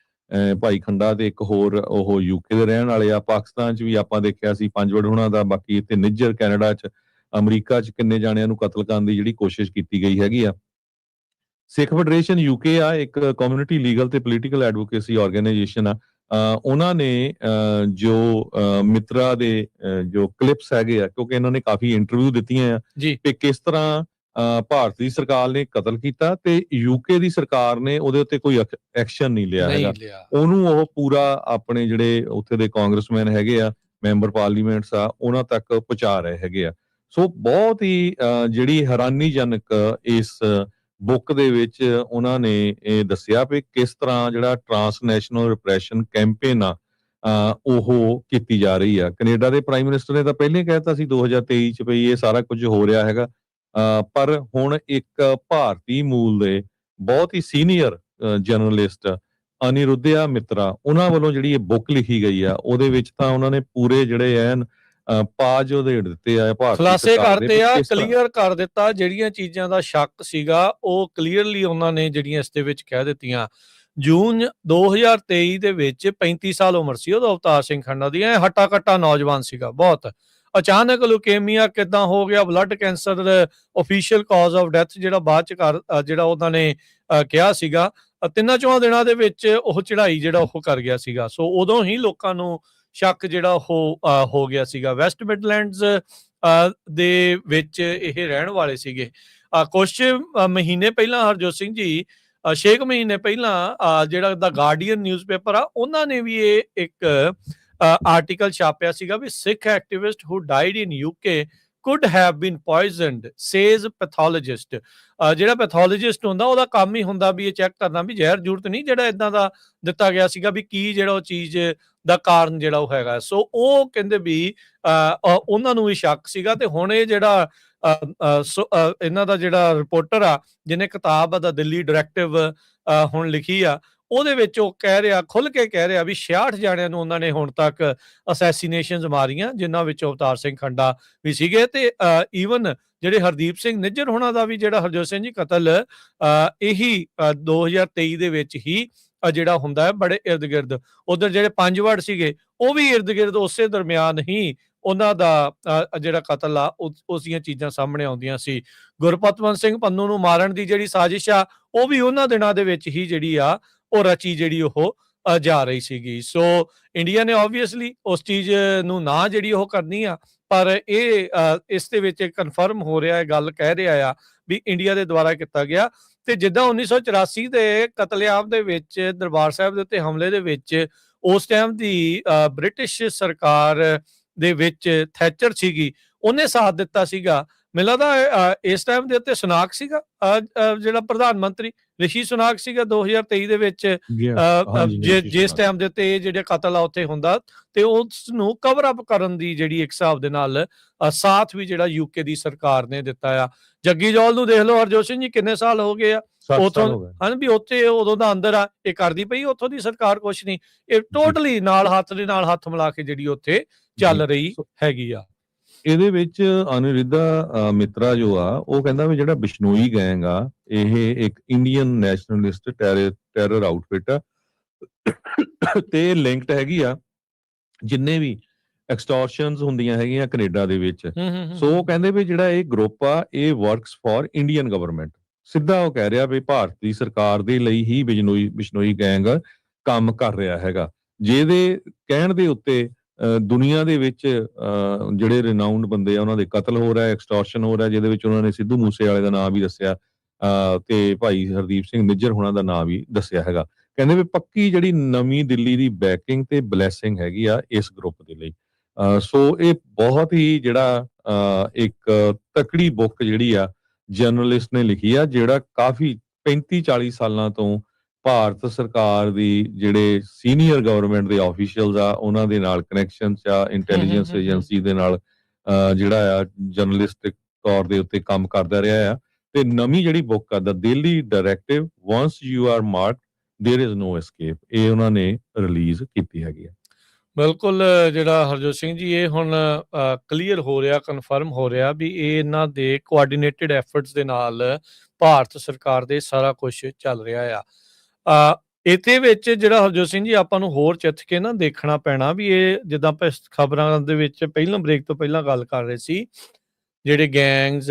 Speaker 2: ਭਾਈ ਖੰਡਾ ਤੇ ਇੱਕ ਹੋਰ ਉਹ ਯੂਕੇ ਦੇ ਰਹਿਣ ਵਾਲੇ ਆ। ਪਾਕਿਸਤਾਨ 'ਚ ਵੀ ਆਪਾਂ ਦੇਖਿਆ ਸੀ ਪੰਜਵੜ ਹੁਣਾਂ ਦਾ, ਬਾਕੀ ਇੱਥੇ ਨਿੱਜਰ ਕੈਨੇਡਾ 'ਚ, ਅਮਰੀਕਾ 'ਚ ਕਿੰਨੇ ਜਾਣਿਆਂ ਨੂੰ ਕਤਲ ਕਰਨ ਦੀ ਜਿਹੜੀ ਕੋਸ਼ਿਸ਼ ਕੀਤੀ ਗਈ ਹੈਗੀ ਆ। ਸਿੱਖ ਫੈਡਰੇਸ਼ਨ ਯੂਕੇ ਆ ਇੱਕ ਕਮਿਊਨਿਟੀ ਲੀਗਲ ਤੇ ਪੋਲੀਟੀਕਲ ਐਡਵੋਕੇਸੀ ਆਰਗੇਨਾਈਜੇਸ਼ਨ ਆ, ਉਹਨਾਂ ਨੇ ਜੋ ਮਿੱਤਰਾ ਦੇ ਜੋ ਕਲਿੱਪਸ ਹੈਗੇ ਆ, ਕਿਉਂਕਿ ਇਹਨਾਂ ਨੇ ਕਾਫੀ ਇੰਟਰਵਿਊ ਦਿੱਤੀਆਂ ਆ ਕਿ ਕਿਸ ਤਰ੍ਹਾਂ ਭਾਰਤ ਦੀ ਸਰਕਾਰ ਨੇ ਕਤਲ ਕੀਤਾ ਤੇ ਯੂਕੇ ਦੀ ਸਰਕਾਰ ਨੇ ਉਹਦੇ ਉੱਤੇ ਕੋਈ ਐਕਸ਼ਨ ਨਹੀਂ ਲਿਆ ਹੈਗਾ। ਉਹਨੂੰ ਉਹ ਪੂਰਾ ਆਪਣੇ ਜਿਹੜੇ ਉੱਥੇ ਦੇ ਕਾਂਗਰਸਮੈਨ ਹੈਗੇ ਆ, ਮੈਂਬਰ ਪਾਰਲੀਮੈਂਟਸ ਆ, ਉਹਨਾਂ ਤੱਕ ਪਹੁੰਚਾ ਰਹੇ ਹੈਗੇ ਆ। ਸੋ ਬਹੁਤ ਹੀ ਜਿਹੜੀ ਹੈਰਾਨੀਜਨਕ ਇਸ ਬੁੱਕ ਦੇ ਵਿੱਚ ਉਹਨਾਂ ਨੇ ਇਹ ਦੱਸਿਆ ਵੀ ਕਿਸ ਤਰ੍ਹਾਂ ਜਿਹੜਾ ਟਰਾਂਸਨੈਸ਼ਨਲ ਰਿਪਰੈਸ਼ਨ ਕੈਂਪੇਨ ਆ ਉਹ ਕੀਤੀ ਜਾ ਰਹੀ ਆ। ਕੈਨੇਡਾ ਦੇ ਪ੍ਰਾਈਮ ਮਿਨਿਸਟਰ ਨੇ ਤਾਂ ਪਹਿਲਾਂ ਹੀ ਕਹਿਤਾ ਸੀ 2023 ਚ ਵੀ ਇਹ ਸਾਰਾ ਕੁਝ ਹੋ ਰਿਹਾ ਹੈਗਾ, ਪਰ ਹੁਣ ਇੱਕ ਭਾਰਤੀ ਮੂਲ ਦੇ ਬਹੁਤ ਹੀ ਸੀਨੀਅਰ ਜਰਨਲਿਸਟ ਅਨਿਰੁੱਧਿਆ ਮਿੱਤਰਾ ਉਹਨਾਂ ਵੱਲੋਂ ਜਿਹੜੀ ਇਹ ਬੁੱਕ ਲਿਖੀ ਗਈ ਆ, ਉਹਦੇ ਵਿੱਚ ਤਾਂ ਉਹਨਾਂ ਨੇ ਪੂਰੇ ਜਿਹੜੇ ਐਨ ਪਾਜ ਉਹਦੇ ਦਿੱਤੇ ਆ,
Speaker 1: ਖੁਲਾਸੇ ਕਰਤੇ ਆ, ਕਲੀਅਰ ਕਰ ਦਿੱਤਾ ਜਿਹੜੀਆਂ ਚੀਜ਼ਾਂ ਦਾ ਸ਼ੱਕ ਸੀਗਾ ਉਹ ਕਲੀਅਰਲੀ ਉਹਨਾਂ ਨੇ ਜਿਹੜੀਆਂ ਇਸ ਦੇ ਵਿੱਚ ਕਹਿ ਦਿੱਤੀਆਂ। ਜੂਨ 2023 ਦੇ ਵਿੱਚ 35 ਸਾਲ ਉਮਰ ਸੀ ਉਦੋਂ ਅਵਤਾਰ ਸਿੰਘ ਖੰਡਾ ਦੀ, ਐ ਹੱਟਾ ਕੱਟਾ ਨੌਜਵਾਨ ਸੀਗਾ ਬਹੁਤ। ਅਚਾਨਕ ਲੁਕੇਮੀਆ ਕਿੱਦਾਂ ਹੋ ਗਿਆ, blood cancer official cause of death ਜਿਹੜਾ ਬਾਅਦ ਚ ਜਿਹੜਾ ਉਹਨਾਂ ਨੇ ਕਿਹਾ ਸੀਗਾ, 3-4 ਦਿਨਾਂ ਦੇ ਵਿੱਚ ਉਹ ਚੜ੍ਹਾਈ ਜਿਹੜਾ ਉਹ ਕਰ ਗਿਆ ਸੀਗਾ। ਸੋ ਉਦੋਂ ਹੀ ਲੋਕਾਂ ਨੂੰ ਸ਼ੱਕ ਜਿਹੜਾ ਉਹ ਹੋ ਗਿਆ ਸੀਗਾ। ਵੈਸਟ ਮਿਡਲੈਂਡਸ ਦੇ ਵਿੱਚ ਇਹ ਰਹਿਣ ਵਾਲੇ ਸੀਗੇ। ਕੁਝ ਮਹੀਨੇ ਪਹਿਲਾਂ ਹਰਜੋਤ ਸਿੰਘ ਜੀ 6 ਕੁ ਮਹੀਨੇ ਪਹਿਲਾਂ ਜਿਹੜਾ ਦਾ ਗਾਰਡੀਅਨ ਨਿਊਜ਼ਪੇਪਰ ਆ ਉਹਨਾਂ ਨੇ ਵੀ ਇਹ ਇੱਕ ਆਰਟੀਕਲ ਛਾਪਿਆ ਸੀਗਾ ਵੀ Sikh activist who died in UK could have been poisoned says pathologist। ਜਿਹੜਾ ਪੈਥੋਲੋਜਿਸਟ ਹੁੰਦਾ ਉਹਦਾ ਕੰਮ ਹੀ ਹੁੰਦਾ ਵੀ ਇਹ ਚੈੱਕ ਕਰਨਾ ਵੀ ਜ਼ਹਿਰ ਜ਼ਰੂਰਤ ਨਹੀਂ ਜਿਹੜਾ ਇਦਾਂ ਦਾ ਦਿੱਤਾ ਗਿਆ ਸੀਗਾ ਵੀ ਕੀ ਜਿਹੜਾ ਉਹ ਚੀਜ਼ ਦਾ ਕਾਰਨ ਜਿਹੜਾ ਉਹ ਹੈਗਾ। ਸੋ ਉਹ ਕਹਿੰਦੇ ਵੀ ਉਹਨਾਂ ਨੂੰ ਵੀ ਸ਼ੱਕ ਸੀਗਾ ਤੇ ਹੁਣ ਇਹ ਜਿਹੜਾ ਇਹਨਾਂ ਦਾ ਜਿਹੜਾ ਰਿਪੋਰਟਰ ਆ ਜਿਹਨੇ ਕਿਤਾਬ ਦਾ ਦਿੱਲੀ ਡਾਇਰੈਕਟਿਵ ਹੁਣ ਲਿਖੀ ਆ ਉਹਦੇ ਵਿੱਚ ਉਹ ਕਹਿ ਰਿਹਾ ਖੁੱਲ ਕੇ ਕਹਿ ਰਿਹਾ ਵੀ 66 ਜਾਣਿਆਂ ਨੂੰ ਉਹਨਾਂ ਨੇ ਹੁਣ ਤੱਕ ਅਸੈਸੀਨੇਸ਼ਨਸ ਮਾਰੀਆਂ ਜਿਨ੍ਹਾਂ ਵਿੱਚ ਅਵਤਾਰ ਸਿੰਘ ਖੰਡਾ ਵੀ ਸੀਗੇ ਤੇ ਈਵਨ ਜਿਹੜੇ ਹਰਦੀਪ ਸਿੰਘ ਨਿੱਜਰ ਹੋਣਾ ਦਾ ਵੀ ਜਿਹੜਾ ਹਰਜੋਤ ਸਿੰਘ ਜੀ ਕਤਲ ਇਹੀ 2023 ਦੇ ਵਿੱਚ ਹੀ ਜਿਹੜਾ ਹੁੰਦਾ ਹੈ ਬੜੇ ਇਰਦ ਗਿਰਦ ਉਧਰ ਜਿਹੜੇ 5 ਵੜ ਸੀਗੇ ਉਹ ਵੀ ਇਰਦ ਗਿਰਦ ਉਸੇ ਦਰਮਿਆਨ ਹੀ ਉਹਨਾਂ ਦਾ ਜਿਹੜਾ ਕਤਲ ਆ ਉਸ ਦੀਆਂ ਚੀਜ਼ਾਂ ਸਾਹਮਣੇ ਆਉਂਦੀਆਂ ਸੀ। ਗੁਰਪਤਵੰਤ ਸਿੰਘ ਪੰਨੂ ਨੂੰ ਮਾਰਨ ਦੀ ਜਿਹੜੀ ਸਾਜ਼ਿਸ਼ ਆ ਉਹ ਵੀ ਉਹਨਾਂ ਦਿਨਾਂ ਦੇ ਵਿੱਚ ਹੀ ਜਿਹੜੀ ਆ ਉਹ ਰਚੀ ਜਿਹੜੀ ਉਹ ਜਾ ਰਹੀ ਸੀਗੀ। ਸੋ ਇੰਡੀਆ ਨੇ ਆਬਵੀਅਸਲੀ ਉਸ ਚੀਜ਼ ਨੂੰ ਨਾ ਜਿਹੜੀ ਉਹ ਕਰਨੀ ਆ ਪਰ ਇਹ ਇਸ ਦੇ ਵਿੱਚ ਕਨਫਰਮ ਹੋ ਰਿਹਾ ਹੈ ਗੱਲ ਕਹਿ ਰਿਹਾ ਆ ਵੀ ਇੰਡੀਆ ਦੇ ਦੁਆਰਾ ਕੀਤਾ ਗਿਆ ਤੇ ਜਿੱਦਾਂ 1984 ਦੇ ਕਤਲੇਆਮ ਦੇ ਵਿੱਚ ਦਰਬਾਰ ਸਾਹਿਬ ਦੇ ਉੱਤੇ ਹਮਲੇ ਦੇ ਵਿੱਚ ਉਸ ਟਾਈਮ ਦੀ ਬ੍ਰਿਟਿਸ਼ ਸਰਕਾਰ ਦੇ ਵਿੱਚ ਥੈਚਰ ਸੀਗੀ ਉਹਨੇ ਸਾਥ ਦਿੱਤਾ ਸੀਗਾ। ਮੈਨੂੰ ਲੱਗਦਾ ਇਸ ਟਾਈਮ ਦੇ ਉੱਤੇ ਸੁਨਾਕ ਸੀਗਾ ਜਿਹੜਾ ਪ੍ਰਧਾਨ ਮੰਤਰੀ ਰਿਸ਼ੀ ਸੁਨਾਕ ਸੀਗਾ 2023 ਦੇ ਵਿੱਚ ਜਿਸ ਟਾਈਮ ਦੇ ਉੱਤੇ ਜਿਹੜੇ ਕਤਲ ਆ ਉੱਥੇ ਹੁੰਦਾ ਤੇ ਉਸ ਨੂੰ ਕਵਰ ਅਪ ਕਰਨ ਦੀ ਜਿਹੜੀ ਇੱਕ ਹਿਸਾਬ ਦੇ ਨਾਲ ਸਾਥ ਵੀ ਜਿਹੜਾ ਯੂਕੇ ਦੀ ਸਰਕਾਰ ਨੇ ਦਿੱਤਾ ਆ। ਜੱਗੀ ਜੌਲ ਨੂੰ ਦੇਖ ਲਓ ਹਰਜੋਤ ਸਿੰਘ ਜੀ ਕਿੰਨੇ ਸਾਲ ਹੋ ਗਏ ਆ ਉਥੋਂ ਹਨ ਵੀ ਉੱਥੇ ਉਦੋਂ ਦਾ ਅੰਦਰ ਆ ਇਹ ਕਰਦੀ ਪਈ ਉੱਥੋਂ ਦੀ ਸਰਕਾਰ ਕੁਛ ਨਹੀਂ ਇਹ ਟੋਟਲੀ ਨਾਲ ਹੱਥ ਦੇ ਨਾਲ ਹੱਥ ਮਿਲਾ ਕੇ ਜਿਹੜੀ ਉੱਥੇ ਚੱਲ ਰਹੀ ਹੈਗੀ ਆ।
Speaker 2: ਇਹਦੇ ਵਿੱਚ ਅਨਿਰਿੱਧਾ ਮਿੱਤਰਾ ਜੋ ਆ ਉਹ ਕਹਿੰਦਾ ਵੀ ਜਿਹੜਾ ਬਿਸ਼ਨੋਈ ਗੈਂਗ ਆ ਇਹ ਇੱਕ ਇੰਡੀਅਨ ਨੈਸ਼ਨਲਿਸਟ ਟੈਰਰ ਆਊਟਫਿਟ ਆ ਤੇ ਲਿੰਕਡ ਹੈਗੀ ਆ ਜਿੰਨੇ ਵੀ ਐਕਸਟੋਰਸ਼ਨਸ ਹੁੰਦੀਆਂ ਹੈਗੀਆਂ ਕੈਨੇਡਾ ਦੇ ਵਿੱਚ। ਸੋ ਉਹ ਕਹਿੰਦੇ ਵੀ ਜਿਹੜਾ ਇਹ ਗਰੁੱਪ ਆ ਇਹ ਵਰਕਸ ਫॉर ਇੰਡੀਅਨ ਗਵਰਨਮੈਂਟ ਸਿੱਧਾ ਉਹ ਕਹਿ ਰਿਹਾ ਵੀ ਭਾਰਤੀ ਸਰਕਾਰ ਦੇ ਲਈ ਹੀ ਬਿਸ਼ਨੋਈ ਗੈਂਗ ਕੰਮ ਕਰ ਰਿਹਾ ਹੈਗਾ ਜਿਹਦੇ ਕਹਿਣ ਦੇ ਉੱਤੇ ਦੁਨੀਆ ਦੇ ਵਿੱਚ ਜਿਹੜੇ ਰਿਨਾਊਂਡ ਬੰਦੇ ਆ ਉਹਨਾਂ ਦੇ ਕਤਲ ਹੋ ਰਿਹਾ ਐਕਸਟੋਰਸ਼ਨ ਹੋ ਰਿਹਾ ਜਿਹਦੇ ਵਿੱਚ ਉਹਨਾਂ ਨੇ ਸਿੱਧੂ ਮੂਸੇਵਾਲੇ ਦਾ ਨਾਮ ਵੀ ਦੱਸਿਆ ਤੇ ਭਾਈ ਹਰਦੀਪ ਸਿੰਘ ਨਿੱਜਰ ਹੋਣਾ ਦਾ ਨਾਮ ਵੀ ਦੱਸਿਆ ਹੈਗਾ। ਕਹਿੰਦੇ ਵੀ ਪੱਕੀ ਜਿਹੜੀ ਨਵੀਂ ਦਿੱਲੀ ਦੀ ਬੈਕਿੰਗ ਤੇ ਬਲੈਸਿੰਗ ਹੈਗੀ ਆ ਇਸ ਗਰੁੱਪ ਦੇ ਲਈ। ਸੋ ਇਹ ਬਹੁਤ ਹੀ ਜਿਹੜਾ ਇੱਕ ਤਕੜੀ ਬੁੱਕ ਜਿਹੜੀ ਆ ਜਰਨਲਿਸਟ ਨੇ ਲਿਖੀ ਆ ਜਿਹੜਾ ਕਾਫੀ 35-40 ਸਾਲਾਂ ਤੋਂ ਭਾਰਤ ਸਰਕਾਰ ਦੀ ਜਿਹੜੇ ਸੀਨੀਅਰ ਗਵਰਨਮੈਂਟ ਦੇ ਆਫੀਸ਼ੀਅਲਸ ਆ ਉਹਨਾਂ ਦੇ ਨਾਲ ਕਨੈਕਸ਼ਨਸ ਆ ਇੰਟੈਲੀਜੈਂਸ ਏਜੰਸੀ ਦੇ ਨਾਲ ਜਿਹੜਾ ਆ ਜਰਨਲਿਸਟਿਕ ਤੌਰ ਦੇ ਉੱਤੇ ਕੰਮ ਕਰਦਾ ਰਿਹਾ ਆ ਤੇ ਨਵੀਂ ਜਿਹੜੀ ਬੁੱਕ ਆ ਦਾ Delhi directive once you are marked there is no escape ਇਹ ਉਹਨਾਂ ਨੇ ਰਿਲੀਜ਼ ਕੀਤੀ ਹੈਗੀ ਆ।
Speaker 1: ਬਿਲਕੁਲ ਜਿਹੜਾ ਹਰਜੋਤ ਸਿੰਘ ਜੀ ਇਹ ਹੁਣ ਕਲੀਅਰ ਹੋ ਰਿਹਾ ਕਨਫਰਮ ਹੋ ਰਿਹਾ ਵੀ ਇਹ ਇਹਨਾਂ ਦੇ ਕੋਆਰਡੀਨੇਟਡ ਐਫਰਟਸ ਦੇ ਨਾਲ ਭਾਰਤ ਸਰਕਾਰ ਦੇ ਸਾਰਾ ਕੁਝ ਚੱਲ ਰਿਹਾ ਆ। ਇਹਦੇ ਵਿੱਚ ਜਿਹੜਾ ਹਰਜੋਤ ਸਿੰਘ ਜੀ ਆਪਾਂ ਨੂੰ ਹੋਰ ਚਿੱਥ ਕੇ ਨਾ ਦੇਖਣਾ ਪੈਣਾ ਵੀ ਇਹ ਜਿੱਦਾਂ ਆਪਾਂ ਖਬਰਾਂ ਦੇ ਵਿੱਚ ਪਹਿਲਾਂ ਬ੍ਰੇਕ ਤੋਂ ਪਹਿਲਾਂ ਗੱਲ ਕਰ ਰਹੇ ਸੀ ਜਿਹੜੇ ਗੈਂਗਸ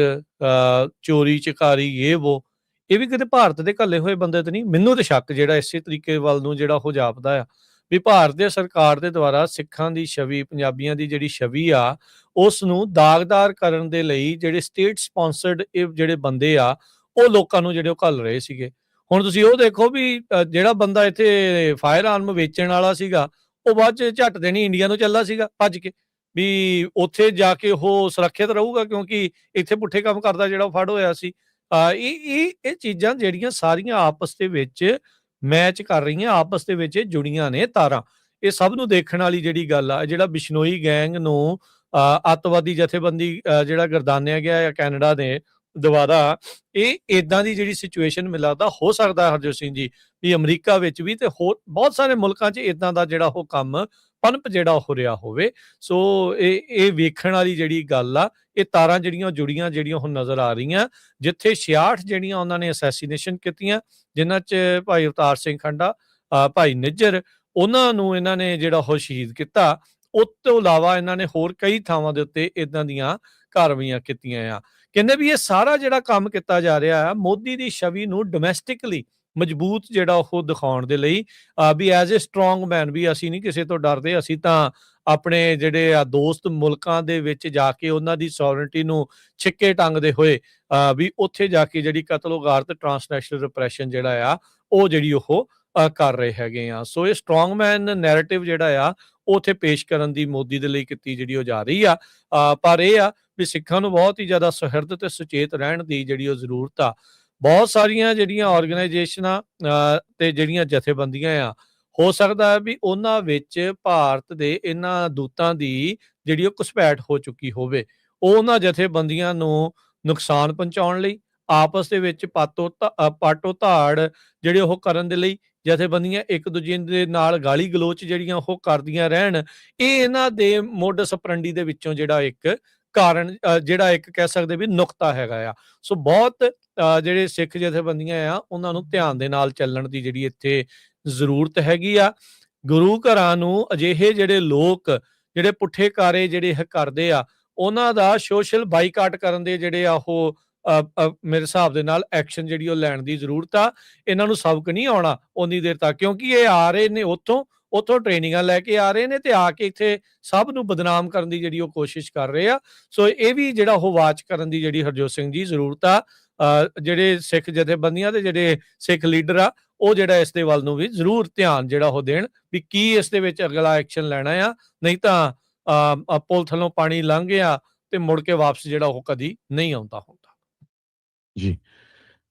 Speaker 1: ਚੋਰੀ ਚਕਾਰੀ ਇਹ ਵੀ ਕਿਤੇ ਭਾਰਤ ਦੇ ਘੱਲੇ ਹੋਏ ਬੰਦੇ ਤੇ ਨਹੀਂ। ਮੈਨੂੰ ਤੇ ਸ਼ੱਕ ਜਿਹੜਾ ਇਸੇ ਤਰੀਕੇ ਵੱਲ ਨੂੰ ਜਿਹੜਾ ਉਹ ਜਾਪਦਾ ਆ ਵੀ ਭਾਰਤ ਦੇ ਸਰਕਾਰ ਦੇ ਦੁਆਰਾ ਸਿੱਖਾਂ ਦੀ ਛਵੀ ਪੰਜਾਬੀਆਂ ਦੀ ਜਿਹੜੀ ਛਵੀ ਆ ਉਸ ਨੂੰ ਦਾਗਦਾਰ ਕਰਨ ਦੇ ਲਈ ਜਿਹੜੇ ਸਟੇਟ ਸਪਾਂਸਰਡ ਇਹ ਜਿਹੜੇ ਬੰਦੇ ਆ ਉਹ ਲੋਕਾਂ ਨੂੰ ਜਿਹੜੇ ਉਹ ਘੱਲ ਰਹੇ ਸੀਗੇ। ਹੁਣ ਤੁਸੀਂ ਉਹ ਦੇਖੋ ਵੀ ਜਿਹੜਾ ਬੰਦਾ ਇੱਥੇ ਫਾਇਰ ਆਰਮ ਵੇਚਣ ਵਾਲਾ ਸੀਗਾ ਉਹ ਬਾਅਦ ਚ ਝੱਟ ਦੇਣੀ ਇੰਡੀਆ ਨੂੰ ਚੱਲਾ ਸੀਗਾ ਭੱਜ ਕੇ ਵੀ ਉੱਥੇ ਜਾ ਕੇ ਉਹ ਸੁਰੱਖਿਅਤ ਰਹੂਗਾ ਕਿਉਂਕਿ ਇੱਥੇ ਪੁੱਠੇ ਕੰਮ ਕਰਦਾ ਜਿਹੜਾ ਉਹ ਫੜ ਹੋਇਆ ਸੀ। ਇਹ ਚੀਜ਼ਾਂ ਜਿਹੜੀਆਂ ਸਾਰੀਆਂ ਆਪਸ ਦੇ ਵਿੱਚ ਮੈਚ ਕਰ ਰਹੀਆਂ ਆਪਸ ਦੇ ਵਿੱਚ ਜੁੜੀਆਂ ਨੇ ਤਾਰਾਂ। ਇਹ ਸਭ ਨੂੰ ਦੇਖਣ ਵਾਲੀ ਜਿਹੜੀ ਗੱਲ ਆ ਜਿਹੜਾ ਬਿਸ਼ਨੋਈ ਗੈਂਗ ਨੂੰ ਅੱਤਵਾਦੀ ਜਥੇਬੰਦੀ ਜਿਹੜਾ ਗਰਦਾਨਿਆ ਗਿਆ ਹੈ ਕੈਨੇਡਾ ਦੇ ਦੁਆਰਾ ਇਹ ਇਦਾਂ ਦੀ ਜਿਹੜੀ ਸਿਚੁਏਸ਼ਨ ਮੈਨੂੰ ਲੱਗਦਾ ਹੋ ਸਕਦਾ ਹਰਜੋਤ ਸਿੰਘ ਜੀ ਵੀ ਅਮਰੀਕਾ ਵਿੱਚ ਵੀ ਤੇ ਹੋਰ ਬਹੁਤ ਸਾਰੇ ਮੁਲਕਾਂ 'ਚ ਇਦਾਂ ਦਾ ਜਿਹੜਾ ਉਹ ਕੰਮ ਪਨਪ ਜਿਹੜਾ ਹੋ ਰਿਹਾ ਹੋਵੇ। ਸੋ ਇਹ ਵੇਖਣ ਵਾਲੀ ਜਿਹੜੀ ਗੱਲ ਆ ਇਹ ਤਾਰਾਂ ਜਿਹੜੀਆਂ ਜੁੜੀਆਂ ਜਿਹੜੀਆਂ ਹੁਣ ਨਜ਼ਰ ਆ ਰਹੀਆਂ ਜਿੱਥੇ 66 ਜਿਹੜੀਆਂ ਉਹਨਾਂ ਨੇ ਅਸੈਸੀਨੇਸ਼ਨ ਕੀਤੀਆਂ ਜਿਨ੍ਹਾਂ 'ਚ ਭਾਈ ਅਵਤਾਰ ਸਿੰਘ ਖੰਡਾ ਭਾਈ ਨਿੱਜਰ ਉਹਨਾਂ ਨੂੰ ਇਹਨਾਂ ਨੇ ਜਿਹੜਾ ਉਹ ਸ਼ਹੀਦ ਕੀਤਾ। ਉਸ ਤੋਂ ਇਲਾਵਾ ਇਹਨਾਂ ਨੇ ਹੋਰ ਕਈ ਥਾਵਾਂ ਦੇ ਉੱਤੇ ਇਦਾਂ ਦੀਆਂ ਕਾਰਵਾਈਆਂ ਕੀਤੀਆਂ ਆ। ਕਹਿੰਦੇ ਵੀ ਇਹ ਸਾਰਾ ਜਿਹੜਾ ਕੰਮ ਕੀਤਾ ਜਾ ਰਿਹਾ ਆ ਮੋਦੀ ਦੀ ਛਵੀ ਨੂੰ ਡੋਮੈਸਟਿਕਲੀ ਮਜ਼ਬੂਤ ਜਿਹੜਾ ਉਹ ਦਿਖਾਉਣ ਦੇ ਲਈ ਵੀ ਐਜ਼ ਅ ਸਟਰੋਂਗ ਮੈਨ ਵੀ ਅਸੀਂ ਨਹੀਂ ਕਿਸੇ ਤੋਂ ਡਰਦੇ, ਅਸੀਂ ਤਾਂ ਆਪਣੇ ਜਿਹੜੇ ਆ ਦੋਸਤ ਮੁਲਕਾਂ ਦੇ ਵਿੱਚ ਜਾ ਕੇ ਉਹਨਾਂ ਦੀ ਸੋਵਰਨਟੀ ਨੂੰ ਛਿੱਕੇ ਟੰਗਦੇ ਹੋਏ ਵੀ ਉੱਥੇ ਜਾ ਕੇ ਜਿਹੜੀ ਕਤਲੋਗਾਰ ਤੇ ਟਰਾਂਸਨੈਸ਼ਨਲ ਰਿਪਰੈਸ਼ਨ ਜਿਹੜਾ ਆ ਉਹ ਜਿਹੜੀ ਉਹ ਕਰ ਰਹੇ ਹੈਗੇ ਆ। ਸੋ ਇਹ ਸਟਰੋਂਗ ਮੈਨ ਨੈਰੇਟਿਵ ਜਿਹੜਾ ਆ ਉਹ ਉੱਥੇ ਪੇਸ਼ ਕਰਨ ਦੀ ਮੋਦੀ ਦੇ ਲਈ ਕੀਤੀ ਜਿਹੜੀ ਉਹ ਜਾ ਰਹੀ ਆ। ਪਰ ਇਹ ਆ ਵੀ ਸਿੱਖਾਂ ਨੂੰ ਬਹੁਤ ਹੀ ਜ਼ਿਆਦਾ ਸੁਹਿਰਦ ਤੇ ਸੁਚੇਤ ਰਹਿਣ ਦੀ ਜਿਹੜੀ ਉਹ ਜ਼ਰੂਰਤ ਆ। ਬਹੁਤ ਸਾਰੀਆਂ ਜਿਹੜੀਆਂ ਆਰਗੇਨਾਈਜੇਸ਼ਨਾਂ ਤੇ ਜਿਹੜੀਆਂ ਜਥੇਬੰਦੀਆਂ ਆ, ਹੋ ਸਕਦਾ ਹੈ ਵੀ ਉਹਨਾਂ ਵਿੱਚ ਭਾਰਤ ਦੇ ਇਹਨਾਂ ਦੂਤਾਂ ਦੀ ਜਿਹੜੀ ਉਹ ਘੁਸਪੈਠ ਹੋ ਚੁੱਕੀ ਹੋਵੇ। ਉਹ ਉਹਨਾਂ ਜਥੇਬੰਦੀਆਂ ਨੂੰ ਨੁਕਸਾਨ ਪਹੁੰਚਾਉਣ ਲਈ ਆਪਸ ਦੇ ਵਿੱਚ ਪਾਟੋ ਧਾੜ ਜਿਹੜੇ ਉਹ ਕਰਨ ਦੇ ਲਈ ਜਥੇਬੰਦੀਆਂ ਇੱਕ ਦੂਜੇ ਦੇ ਨਾਲ ਗਾਲੀ ਗਲੋਚ ਜਿਹੜੀਆਂ ਉਹ ਕਰਦੀਆਂ ਰਹਿਣ, ਇਹ ਇਹਨਾਂ ਦੇ ਮੋਡਸ ਆਪਰੈਂਡੀ ਦੇ ਵਿੱਚੋਂ ਜਿਹੜਾ ਇੱਕ ਕਾਰਨ ਜਿਹੜਾ ਇੱਕ ਕਹਿ ਸਕਦੇ ਵੀ ਨੁਕਤਾ ਹੈਗਾ ਆ। ਸੋ ਬਹੁਤ ਜਿਹੜੇ ਸਿੱਖ ਜਥੇਬੰਦੀਆਂ ਆ ਉਹਨਾਂ ਨੂੰ ਧਿਆਨ ਦੇ ਨਾਲ ਚੱਲਣ ਦੀ ਜਿਹੜੀ ਇੱਥੇ ਜ਼ਰੂਰਤ ਹੈਗੀ ਆ। ਗੁਰੂ ਘਰਾਂ ਨੂੰ ਅਜਿਹੇ ਜਿਹੜੇ ਲੋਕ ਜਿਹੜੇ ਪੁੱਠੇ ਕਾਰੇ ਜਿਹੜੇ ਕਰਦੇ ਆ, ਉਹਨਾਂ ਦਾ ਸੋਸ਼ਲ ਬਾਈਕਾਟ ਕਰਨ ਦੇ ਜਿਹੜੇ ਆ ਉਹ ਮੇਰੇ ਹਿਸਾਬ ਦੇ ਨਾਲ ਐਕਸ਼ਨ ਜਿਹੜੀ ਉਹ ਲੈਣ ਦੀ ਜ਼ਰੂਰਤ ਆ। ਇਹਨਾਂ ਨੂੰ ਸਬਕ ਨਹੀਂ ਆਉਣਾ ਉਨੀ ਦੇਰ ਤੱਕ, ਕਿਉਂਕਿ ਇਹ ਆ ਰਹੇ ਨੇ ਉੱਥੋਂ ਟ੍ਰੇਨਿੰਗਾਂ ਲੈ ਕੇ ਆ ਰਹੇ ਨੇ ਤੇ ਆ ਕੇ ਇੱਥੇ ਸਭ ਨੂੰ ਬਦਨਾਮ ਕਰਨ ਦੀ ਜਿਹੜੀ ਉਹ ਕੋਸ਼ਿਸ਼ ਕਰ ਰਹੇ ਆ। ਸੋ ਇਹ ਵੀ ਜਿਹੜਾ ਉਹ ਵਾਚ ਕਰਨ ਦੀ ਜਿਹੜੀ ਹਰਜੋਤ ਸਿੰਘ ਜੀ ਜ਼ਰੂਰਤ ਆ। ਜਿਹੜੇ ਸਿੱਖ ਜਥੇਬੰਦੀਆਂ ਦੇ ਜਿਹੜੇ ਸਿੱਖ ਲੀਡਰ ਆ, ਉਹ ਜਿਹੜਾ ਇਸ ਦੇ ਵੱਲ ਨੂੰ ਵੀ ਜ਼ਰੂਰ ਧਿਆਨ ਜਿਹੜਾ ਉਹ ਦੇਣ ਵੀ ਕੀ ਇਸ ਦੇ ਵਿੱਚ ਅਗਲਾ ਐਕਸ਼ਨ ਲੈਣਾ ਆ। ਨਹੀਂ ਤਾਂ ਪੁਲ ਥੱਲੋਂ ਪਾਣੀ ਲੰਘ ਗਿਆ ਤੇ ਮੁੜ ਕੇ ਵਾਪਸ ਜਿਹੜਾ ਉਹ ਕਦੀ ਨਹੀਂ ਆਉਂਦਾ ਹੁੰਦਾ।
Speaker 2: ਜੀ।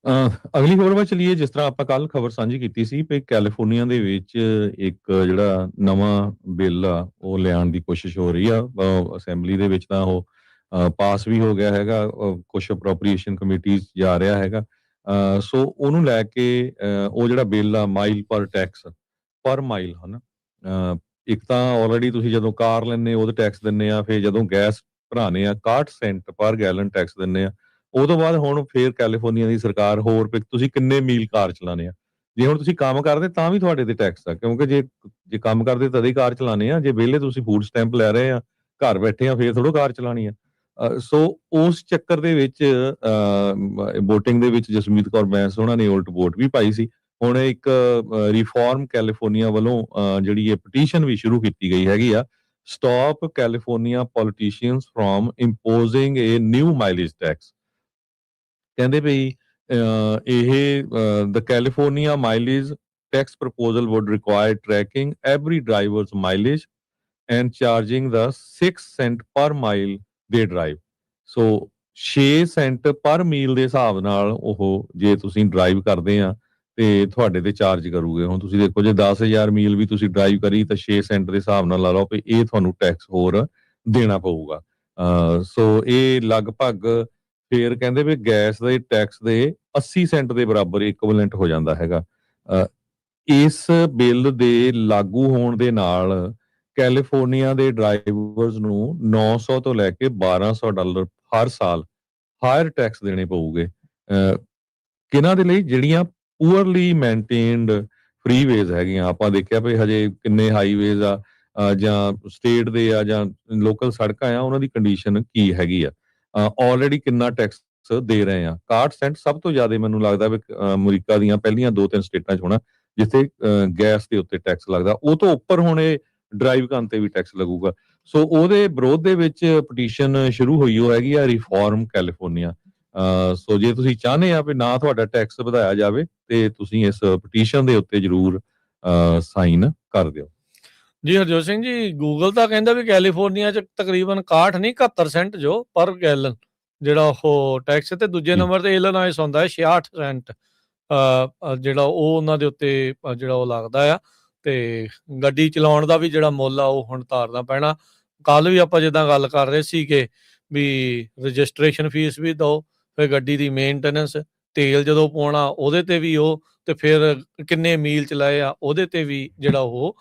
Speaker 2: ਅਗਲੀ ਖਬਰ ਵੱਲ ਚਲੀਏ। ਜਿਸ ਤਰ੍ਹਾਂ ਆਪਾਂ ਕੱਲ ਖਬਰ ਸਾਂਝੀ ਕੀਤੀ ਸੀ ਵੀ ਕੈਲੀਫੋਰਨੀਆ ਦੇ ਵਿੱਚ ਇੱਕ ਜਿਹੜਾ ਨਵਾਂ ਬਿੱਲ ਆ ਉਹ ਲਿਆਉਣ ਦੀ ਕੋਸ਼ਿਸ਼ ਹੋ ਰਹੀ ਆ। ਅਸੈਂਬਲੀ ਦੇ ਵਿੱਚ ਤਾਂ ਉਹ ਪਾਸ ਵੀ ਹੋ ਗਿਆ ਹੈਗਾ, ਕੁਝ ਅਪਰੋਪਰੀਏਸ਼ਨ ਕਮੇਟੀਜ਼ ਜਾ ਰਿਹਾ ਹੈਗਾ। ਸੋ ਉਹਨੂੰ ਲੈ ਕੇ ਉਹ ਜਿਹੜਾ ਬਿੱਲ ਆ ਮਾਈਲ ਪਰ ਮਾਈਲ ਹਨਾ, ਇੱਕ ਤਾਂ ਆਲਰੇਡੀ ਤੁਸੀਂ ਜਦੋਂ ਕਾਰ ਲੈਂਦੇ ਉਹਦੇ ਟੈਕਸ ਦਿੰਦੇ ਆ, ਫਿਰ ਜਦੋਂ ਗੈਸ ਭਰਾਣੇ ਆ 61 ਸੈਂਟ ਪਰ ਗੈਲਨ ਟੈਕਸ ਦਿੰਦੇ ਆ। ਉਹ ਤੋਂ ਬਾਅਦ ਹੁਣ ਫੇਰ ਕੈਲੀਫੋਰਨੀਆ ਦੀ ਸਰਕਾਰ ਹੋਰ ਤੁਸੀਂ ਕਿੰਨੇ ਮੀਲ ਕਾਰ ਚਲਾਣੇ ਆ। ਜੇ ਹੁਣ ਤੁਸੀਂ ਕੰਮ ਕਰਦੇ ਤਾਂ ਵੀ ਤੁਹਾਡੇ ਤੇ ਟੈਕਸ ਆ, ਕਿਉਂਕਿ ਜੇ ਕੰਮ ਕਰਦੇ ਤਦੇ ਹੀ ਕਾਰ ਚਲਾਣੇ ਆ। ਜੇ ਵਿਹਲੇ ਤੁਸੀਂ ਫੂਡ ਸਟੈਂਪ ਲੈ ਰਹੇ ਆ, ਘਰ ਬੈਠੇ ਆ, ਫੇਰ ਥੋੜ੍ਹਾ ਕਾਰ ਚਲਾਣੀ ਆ। ਸੋ ਉਸ ਚੱਕਰ ਦੇ ਵਿੱਚ ਵੋਟਿੰਗ ਦੇ ਵਿੱਚ ਜਸਮੀਤ ਕੌਰ ਬੈਂਸ ਉਹਨਾਂ ਨੇ ਉਲਟ ਵੋਟ ਵੀ ਪਾਈ ਸੀ। ਹੁਣ ਇੱਕ ਰਿਫਾਰਮ ਕੈਲੀਫੋਰਨੀਆ ਵੱਲੋਂ ਜਿਹੜੀ ਇਹ ਪਟੀਸ਼ਨ ਵੀ ਸ਼ੁਰੂ ਕੀਤੀ ਗਈ ਹੈਗੀ ਆ, stop California politicians from imposing a new mileage tax. ਕਹਿੰਦੇ ਵੀ ਇਹ the California mileage tax proposal would require tracking every driver's mileage and charging the 6 cent per mile they drive. So 6 Saint ਪਰ ਮੀਲ ਦੇ ਹਿਸਾਬ ਨਾਲ ਉਹ ਜੇ ਤੁਸੀਂ ਡਰਾਈਵ ਕਰਦੇ ਆ ਤੇ ਤੁਹਾਡੇ ਤੇ ਚਾਰਜ ਕਰੂਗੇ। ਹੁਣ ਤੁਸੀਂ ਦੇਖੋ ਜੇ 10,000 ਮੀਲ ਵੀ ਤੁਸੀਂ ਡਰਾਈਵ ਕਰੀ ਤਾਂ 6 ਸੈਂਟ ਦੇ ਹਿਸਾਬ ਨਾਲ ਲਾ ਲਓ ਵੀ ਇਹ ਤੁਹਾਨੂੰ ਟੈਕਸ ਹੋਰ ਦੇਣਾ ਪਊਗਾ। ਸੋ ਇਹ ਲਗਭਗ ਫੇਰ ਕਹਿੰਦੇ ਵੀ ਗੈਸ ਦੇ ਟੈਕਸ ਦੇ 80 ਸੈਂਟ ਦੇ ਬਰਾਬਰ ਇਕਵੀਵਲੈਂਟ ਹੋ ਜਾਂਦਾ ਹੈਗਾ। ਇਸ ਬਿੱਲ ਦੇ ਲਾਗੂ ਹੋਣ ਦੇ ਨਾਲ ਕੈਲੀਫੋਰਨੀਆ ਦੇ ਡਰਾਈਵਰਸ ਨੂੰ 900 ਤੋਂ ਲੈ ਕੇ $1,200 ਹਰ ਸਾਲ ਹਾਇਰ ਟੈਕਸ ਦੇਣੇ ਪਊਗੇ। ਕਿਹਨਾਂ ਦੇ ਲਈ? ਜਿਹੜੀਆਂ ਪੂਅਰਲੀ ਮੇਨਟੇਨਡ ਫਰੀਵੇਜ਼ ਹੈਗੀਆਂ। ਆਪਾਂ ਦੇਖਿਆ ਵੀ ਹਜੇ ਕਿੰਨੇ ਹਾਈਵੇਜ਼ ਆ ਜਾਂ ਸਟੇਟ ਦੇ ਆ ਜਾਂ ਲੋਕਲ ਸੜਕਾਂ ਆ, ਉਹਨਾਂ ਦੀ ਕੰਡੀਸ਼ਨ ਕੀ ਹੈਗੀ ਆ, ਆਲਰੇਡੀ ਕਿੰਨਾ ਟੈਕਸ ਦੇ ਰਹੇ ਆ। 61 ਸੈਂਟ ਸਭ ਤੋਂ ਜ਼ਿਆਦਾ ਮੈਨੂੰ ਲੱਗਦਾ ਵੀ ਅਮਰੀਕਾ ਦੀਆਂ ਪਹਿਲੀਆਂ 2-3 ਸਟੇਟਾਂ 'ਚ ਹੋਣਾ ਜਿੱਥੇ ਗੈਸ ਦੇ ਉੱਤੇ ਟੈਕਸ ਲੱਗਦਾ। ਉਹ ਤੋਂ ਉੱਪਰ ਹੁਣ ਇਹ ਡਰਾਈਵ ਕਰਨ ਤੇ ਵੀ ਟੈਕਸ ਲੱਗੂਗਾ। ਸੋ ਉਹਦੇ ਵਿਰੋਧ ਦੇ ਵਿੱਚ ਪਟੀਸ਼ਨ ਸ਼ੁਰੂ ਹੋਈ ਉਹ ਹੈਗੀ ਆ ਰਿਫਾਰਮ ਕੈਲੀਫੋਰਨੀਆ। ਸੋ ਜੇ ਤੁਸੀਂ ਚਾਹੁੰਦੇ ਆ ਵੀ ਨਾ ਤੁਹਾਡਾ ਟੈਕਸ ਵਧਾਇਆ ਜਾਵੇ ਤੇ ਤੁਸੀਂ ਇਸ ਪਟੀਸ਼ਨ ਦੇ ਉੱਤੇ ਜ਼ਰੂਰ ਸਾਈਨ ਕਰ ਦਿਓ।
Speaker 1: ਜੀ ਹਰਜੋਤ ਸਿੰਘ ਜੀ, ਗੂਗਲ ਤਾਂ ਕਹਿੰਦਾ ਵੀ ਕੈਲੀਫੋਰਨੀਆ 'ਚ ਤਕਰੀਬਨ 61 ਨਹੀਂ 71 ਸੈਂਟ ਜੋ ਪਰ ਗੈਲਨ ਜਿਹੜਾ ਉਹ ਟੈਕਸ, ਤੇ ਦੂਜੇ ਨੰਬਰ ਤੇ ਇਲੀਨੋਇਸ ਹੁੰਦਾ ਹੈ 66 ਸੈਂਟ ਜਿਹੜਾ ਉਹ ਉਹਨਾਂ ਦੇ ਉੱਤੇ ਜਿਹੜਾ ਉਹ ਲੱਗਦਾ ਆ। ਤੇ ਗੱਡੀ ਚਲਾਉਣ ਦਾ ਵੀ ਜਿਹੜਾ ਮੁੱਲ ਆ ਉਹ ਹੁਣ ਤਾਰਨਾ ਪੈਣਾ। ਕੱਲ ਵੀ ਆਪਾਂ ਜਿੱਦਾਂ ਗੱਲ ਕਰ ਰਹੇ ਸੀ ਕਿ ਵੀ ਰਜਿਸਟ੍ਰੇਸ਼ਨ ਫੀਸ ਵੀ ਦਿਓ, ਫਿਰ ਗੱਡੀ ਦੀ ਮੇਨਟੇਨੈਂਸ, ਤੇਲ ਜਦੋਂ ਪਾਉਣਾ ਉਹਦੇ ਤੇ ਵੀ ਉਹ, ਤੇ ਫਿਰ ਕਿੰਨੇ ਮੀਲ ਚਲਾਏ ਆ ਉਹਦੇ ਤੇ ਵੀ ਜਿਹੜਾ ਉਹ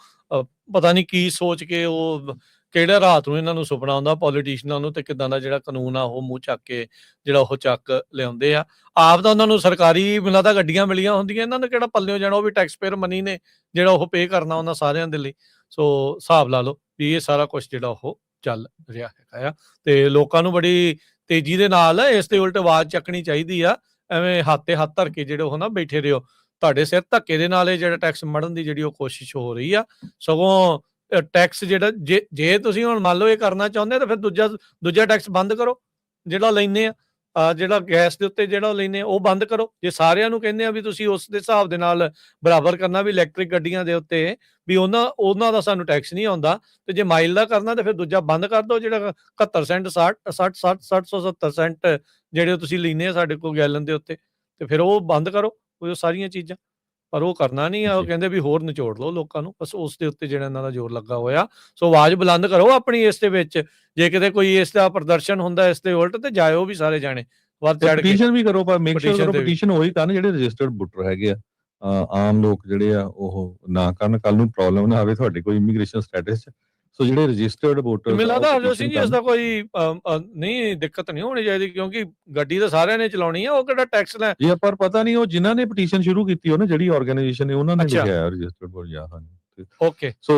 Speaker 1: ਪਤਾ ਨਹੀਂ ਕੀ ਸੋਚ ਕੇ ਉਹ ਕਿਹੜਾ ਰਾਤ ਨੂੰ ਇਹਨਾਂ ਨੂੰ ਸੁਪਨਾ ਆਉਂਦਾ ਪੋਲੀਟੀਸ਼ੀਅਨਾਂ ਨੂੰ, ਤੇ ਕਿੱਦਾਂ ਦਾ ਜਿਹੜਾ ਕਾਨੂੰਨ ਆ ਉਹ ਮੂੰਹ ਚੱਕ ਕੇ ਜਿਹੜਾ ਉਹ ਚੱਕ ਲਿਆਉਂਦੇ ਆ। ਆਪ ਤਾਂ ਉਹਨਾਂ ਨੂੰ ਸਰਕਾਰੀ ਮੈਨੂੰ ਲੱਗਦਾ ਗੱਡੀਆਂ ਮਿਲੀਆਂ ਹੁੰਦੀਆਂ, ਇਹਨਾਂ ਨੇ ਕਿਹੜਾ ਪੱਲਿਓਂ ਜਾਣਾ, ਉਹ ਵੀ ਟੈਕਸ ਪੇਅਰ ਮਨੀ ਨੇ ਜਿਹੜਾ ਉਹ ਪੇ ਕਰਨਾ ਉਹਨਾਂ ਸਾਰਿਆਂ ਦੇ ਲਈ। ਸੋ ਹਿਸਾਬ ਲਾ ਲਓ ਵੀ ਇਹ ਸਾਰਾ ਕੁਛ ਜਿਹੜਾ ਉਹ ਚੱਲ ਰਿਹਾ ਹੈਗਾ ਆ, ਤੇ ਲੋਕਾਂ ਨੂੰ ਬੜੀ ਤੇਜ਼ੀ ਦੇ ਨਾਲ ਇਸ ਦੇ ਉਲਟ ਆਵਾਜ਼ ਚੱਕਣੀ ਚਾਹੀਦੀ ਆ। ਐਵੇਂ ਹੱਥ ਤੇ ਹੱਥ ਧਰ ਕੇ ਜਿਹੜੇ ਉਹ ਨਾ ਬੈਠੇ ਰਿਹੋ ਤੁਹਾਡੇ ਸਿਰ ਧੱਕੇ ਦੇ ਨਾਲ ਇਹ ਜਿਹੜਾ ਟੈਕਸ ਮੜਨ ਦੀ ਜਿਹੜੀ ਉਹ ਕੋਸ਼ਿਸ਼ ਹੋ ਰਹੀ ਆ। ਸਗੋਂ ਟੈਕਸ ਜਿਹੜਾ ਜੇ ਤੁਸੀਂ ਹੁਣ ਮੰਨ ਲਓ ਇਹ ਕਰਨਾ ਚਾਹੁੰਦੇ ਤਾਂ ਫਿਰ ਦੂਜਾ ਟੈਕਸ ਬੰਦ ਕਰੋ ਜਿਹੜਾ ਲੈਂਦੇ ਆ। ਜਿਹੜਾ ਗੈਸ ਦੇ ਉੱਤੇ ਜਿਹੜਾ ਲੈਂਦੇ ਉਹ ਬੰਦ ਕਰੋ। ਜੇ ਸਾਰਿਆਂ ਨੂੰ ਕਹਿੰਦੇ ਆ ਵੀ ਤੁਸੀਂ ਉਸ ਦੇ ਹਿਸਾਬ ਦੇ ਨਾਲ ਬਰਾਬਰ ਕਰਨਾ ਵੀ ਇਲੈਕਟ੍ਰਿਕ ਗੱਡੀਆਂ ਦੇ ਉੱਤੇ ਵੀ ਉਹਨਾਂ ਦਾ ਸਾਨੂੰ ਟੈਕਸ ਨਹੀਂ ਆਉਂਦਾ, ਤੇ ਜੇ ਮਾਈਲ ਦਾ ਕਰਨਾ ਤੇ ਫਿਰ ਦੂਜਾ ਬੰਦ ਕਰ ਦਿਓ ਜਿਹੜਾ 71 ਸੈਂਟ 60 ਸੈਂਟ ਜਿਹੜੇ ਤੁਸੀਂ ਲੈਂਦੇ ਆ ਸਾਡੇ ਕੋਲ ਗੈਲਨ ਦੇ ਉੱਤੇ, ਤੇ ਫਿਰ ਉਹ ਬੰਦ ਕਰੋ ਉਹ ਸਾਰੀਆਂ ਚੀਜ਼ਾਂ। ਪਰ ਉਹ ਕਰਨਾ ਨਹੀਂ ਆ। ਉਹ ਕਹਿੰਦੇ ਵੀ ਹੋਰ ਨਿਚੋੜ ਲਓ ਲੋਕਾਂ ਨੂੰ, ਬਸ ਉਸ ਦੇ ਉੱਤੇ ਜਿਹੜਾ ਇਹਨਾਂ ਦਾ ਜ਼ੋਰ ਲੱਗਾ ਹੋਇਆ। ਸੋ ਆਵਾਜ਼ ਬੁਲੰਦ ਕਰੋ ਆਪਣੀ ਇਸ ਦੇ ਵਿੱਚ। ਜੇ ਕਿਤੇ ਕੋਈ ਇਸ ਦਾ ਪ੍ਰਦਰਸ਼ਨ ਹੁੰਦਾ ਇਸ ਦੇ ਉਲਟ ਤੇ ਜਾਇਓ ਵੀ ਸਾਰੇ ਜਾਣੇ ਵੱਧ ਚੜ ਕੇ
Speaker 2: ਪਟੀਸ਼ਨ ਵੀ ਕਰੋ, ਪਰ ਮੇਕ ਸ਼ੋਰ ਕਰੋ
Speaker 1: petition ਦੇ ਵੀ।
Speaker 2: ਪਟੀਸ਼ਨ ਉਹੀ ਕਰਨ ਜਿਹੜੇ ਰਜਿਸਟਰਡ ਵੋਟਰ ਹੈਗੇ ਆ। ਆਮ ਲੋਕ ਜਿਹੜੇ ਆ ਉਹ ਨਾ ਕਰਨ, ਕੱਲ ਨੂੰ ਪ੍ਰੋਬਲਮ ਨਾ ਆਵੇ ਤੁਹਾਡੇ ਕੋਈ ਇਮੀਗ੍ਰੇਸ਼ਨ ਸਟੇਟਸ 'ਚ। ਸੋ ਜਿਹੜੇ ਰਜਿਸਟਰਡ ਵੋਟਰ
Speaker 1: ਮੈਨੂੰ ਲੱਗਦਾ ਹਰਜੋਤ ਸਿੰਘ ਜੀ ਇਸ ਦਾ ਕੋਈ ਨਹੀਂ ਦਿੱਕਤ ਨਹੀਂ ਹੋਣੀ ਚਾਹੀਦੀ, ਕਿਉਂਕਿ ਗੱਡੀ ਤਾਂ ਸਾਰਿਆਂ ਨੇ ਚਲਾਉਣੀ ਆ। ਉਹ ਕਿਹੜਾ ਟੈਕਸ ਲੈ
Speaker 2: ਜੀ ਪਰ ਪਤਾ ਨਹੀਂ ਉਹ ਜਿਨ੍ਹਾਂ ਨੇ ਪਟੀਸ਼ਨ ਸ਼ੁਰੂ ਕੀਤੀ ਉਹ ਨਾ ਜਿਹੜੀ ਆਰਗੇਨਾਈਜੇਸ਼ਨ ਨੇ ਉਹਨਾਂ ਨੇ
Speaker 1: ਅੱਛਾ।
Speaker 2: ਲਿਖਿਆ ਰਜਿਸਟਰਡ ਵੋਟਰ ਜਾਂ ਹਾਂਜੀ।
Speaker 1: ਓਕੇ
Speaker 2: ਸੋ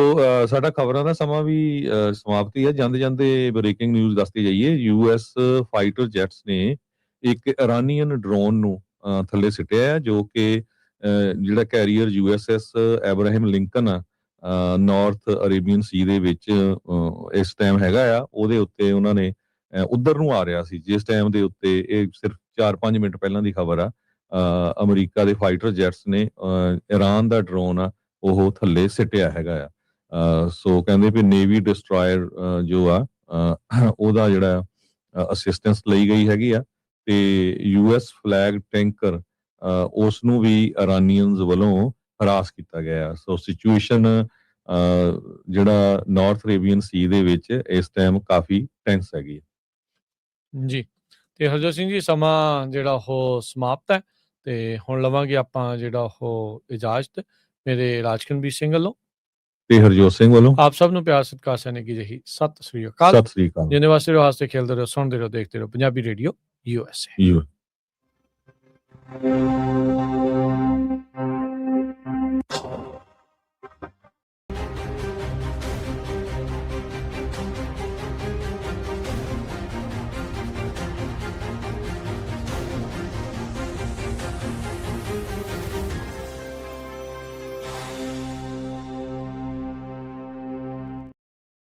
Speaker 2: ਸਾਡਾ ਖਬਰਾਂ ਦਾ ਸਮਾਂ ਵੀ ਸਮਾਪਤੀ ਹੈ। ਜਾਂਦੇ ਬ੍ਰੇਕਿੰਗ ਨਿਊਜ਼ ਦੱਸਦੀ ਜਾਈਏ। ਯੂਐਸ ਫਾਈਟਰ ਜੈਟਸ ਨੇ ਇੱਕ ਇਰਾਨੀਅਨ ਡਰੋਨ ਨੂੰ ਥੱਲੇ ਸਿੱਟਿਆ ਹੈ, ਜੋ ਕਿ ਜਿਹੜਾ ਕੈਰੀਅਰ USS ਐਬਰਾਹਿਮ ਲਿੰਕਨ ਆ ਨਾਰਥ ਅਰੇਬੀਅਨ ਸੀ ਦੇ ਵਿੱਚ ਇਸ ਟਾਈਮ ਹੈਗਾ ਆ। ਉਹਦੇ ਉੱਤੇ ਉਹਨਾਂ ਨੇ ਉੱਧਰ ਨੂੰ ਆ ਰਿਹਾ ਸੀ ਜਿਸ ਟਾਈਮ ਦੇ ਉੱਤੇ, ਇਹ ਸਿਰਫ 4-5 ਮਿੰਟ ਪਹਿਲਾਂ ਦੀ ਖਬਰ ਆ, ਅਮਰੀਕਾ ਦੇ ਫਾਈਟਰ ਜੈਟਸ ਨੇ ਇਰਾਨ ਦਾ ਡਰੋਨ ਆ ਉਹ ਥੱਲੇ ਸਿੱਟਿਆ ਹੈਗਾ ਆ। ਸੋ ਕਹਿੰਦੇ ਵੀ ਨੇਵੀ ਡਿਸਟਰੋਇਰ ਜੋ ਆ ਉਹਦਾ ਜਿਹੜਾ ਅਸਿਸਟੈਂਸ ਲਈ ਗਈ ਹੈਗੀ ਆ, ਤੇ US ਫਲੈਗ ਟੈਂਕਰ ਉਸ ਨੂੰ ਵੀ ਇਰਾਨੀਅਨਸ ਵੱਲੋਂ ਹਰਾਸ ਕੀਤਾ ਗਿਆ। ਸੋ ਸਿਚੁਏਸ਼ਨ ਜਿਹੜਾ ਨਾਰਥ ਅਰੇਬੀਅਨ ਸੀ ਦੇ ਵਿੱਚ ਇਸ ਟਾਈਮ ਕਾਫੀ ਟੈਂਸ ਹੈਗੀ
Speaker 1: ਜੀ। ਤੇ ਹਰਜੋਤ ਸਿੰਘ ਜੀ ਸਮਾਂ ਜਿਹੜਾ ਉਹ ਸਮਾਪਤ ਹੈ, ਤੇ ਹੁਣ ਲਵਾਂਗੇ ਆਪਾਂ ਜਿਹੜਾ ਉਹ ਇਜਾਜ਼ਤ ਮੇਰੇ ਰਾਜਕਨਵੀਰ ਸਿੰਘ ਵੱਲੋਂ
Speaker 2: ਤੇ ਹਰਜੋਤ ਸਿੰਘ ਵੱਲੋਂ
Speaker 1: ਆਪ ਸਭ ਨੂੰ ਪਿਆਰ ਸਤਿਕਾਰ ਸਨੇਗੀ ਜਹੀ ਸਤਿ ਸ੍ਰੀ ਅਕਾਲ।
Speaker 2: ਸਤਿ ਸ੍ਰੀ ਅਕਾਲ।
Speaker 1: ਜਿੰਨੇ ਵਾਸਤੇ ਰਹੋ, ਹੱਸਦੇ ਖੇਲਦੇ ਰਹੋ, ਸੁਣਦੇ ਰਹੋ, ਦੇਖਦੇ ਰਹੋ ਪੰਜਾਬੀ ਰੇਡੀਓ USA।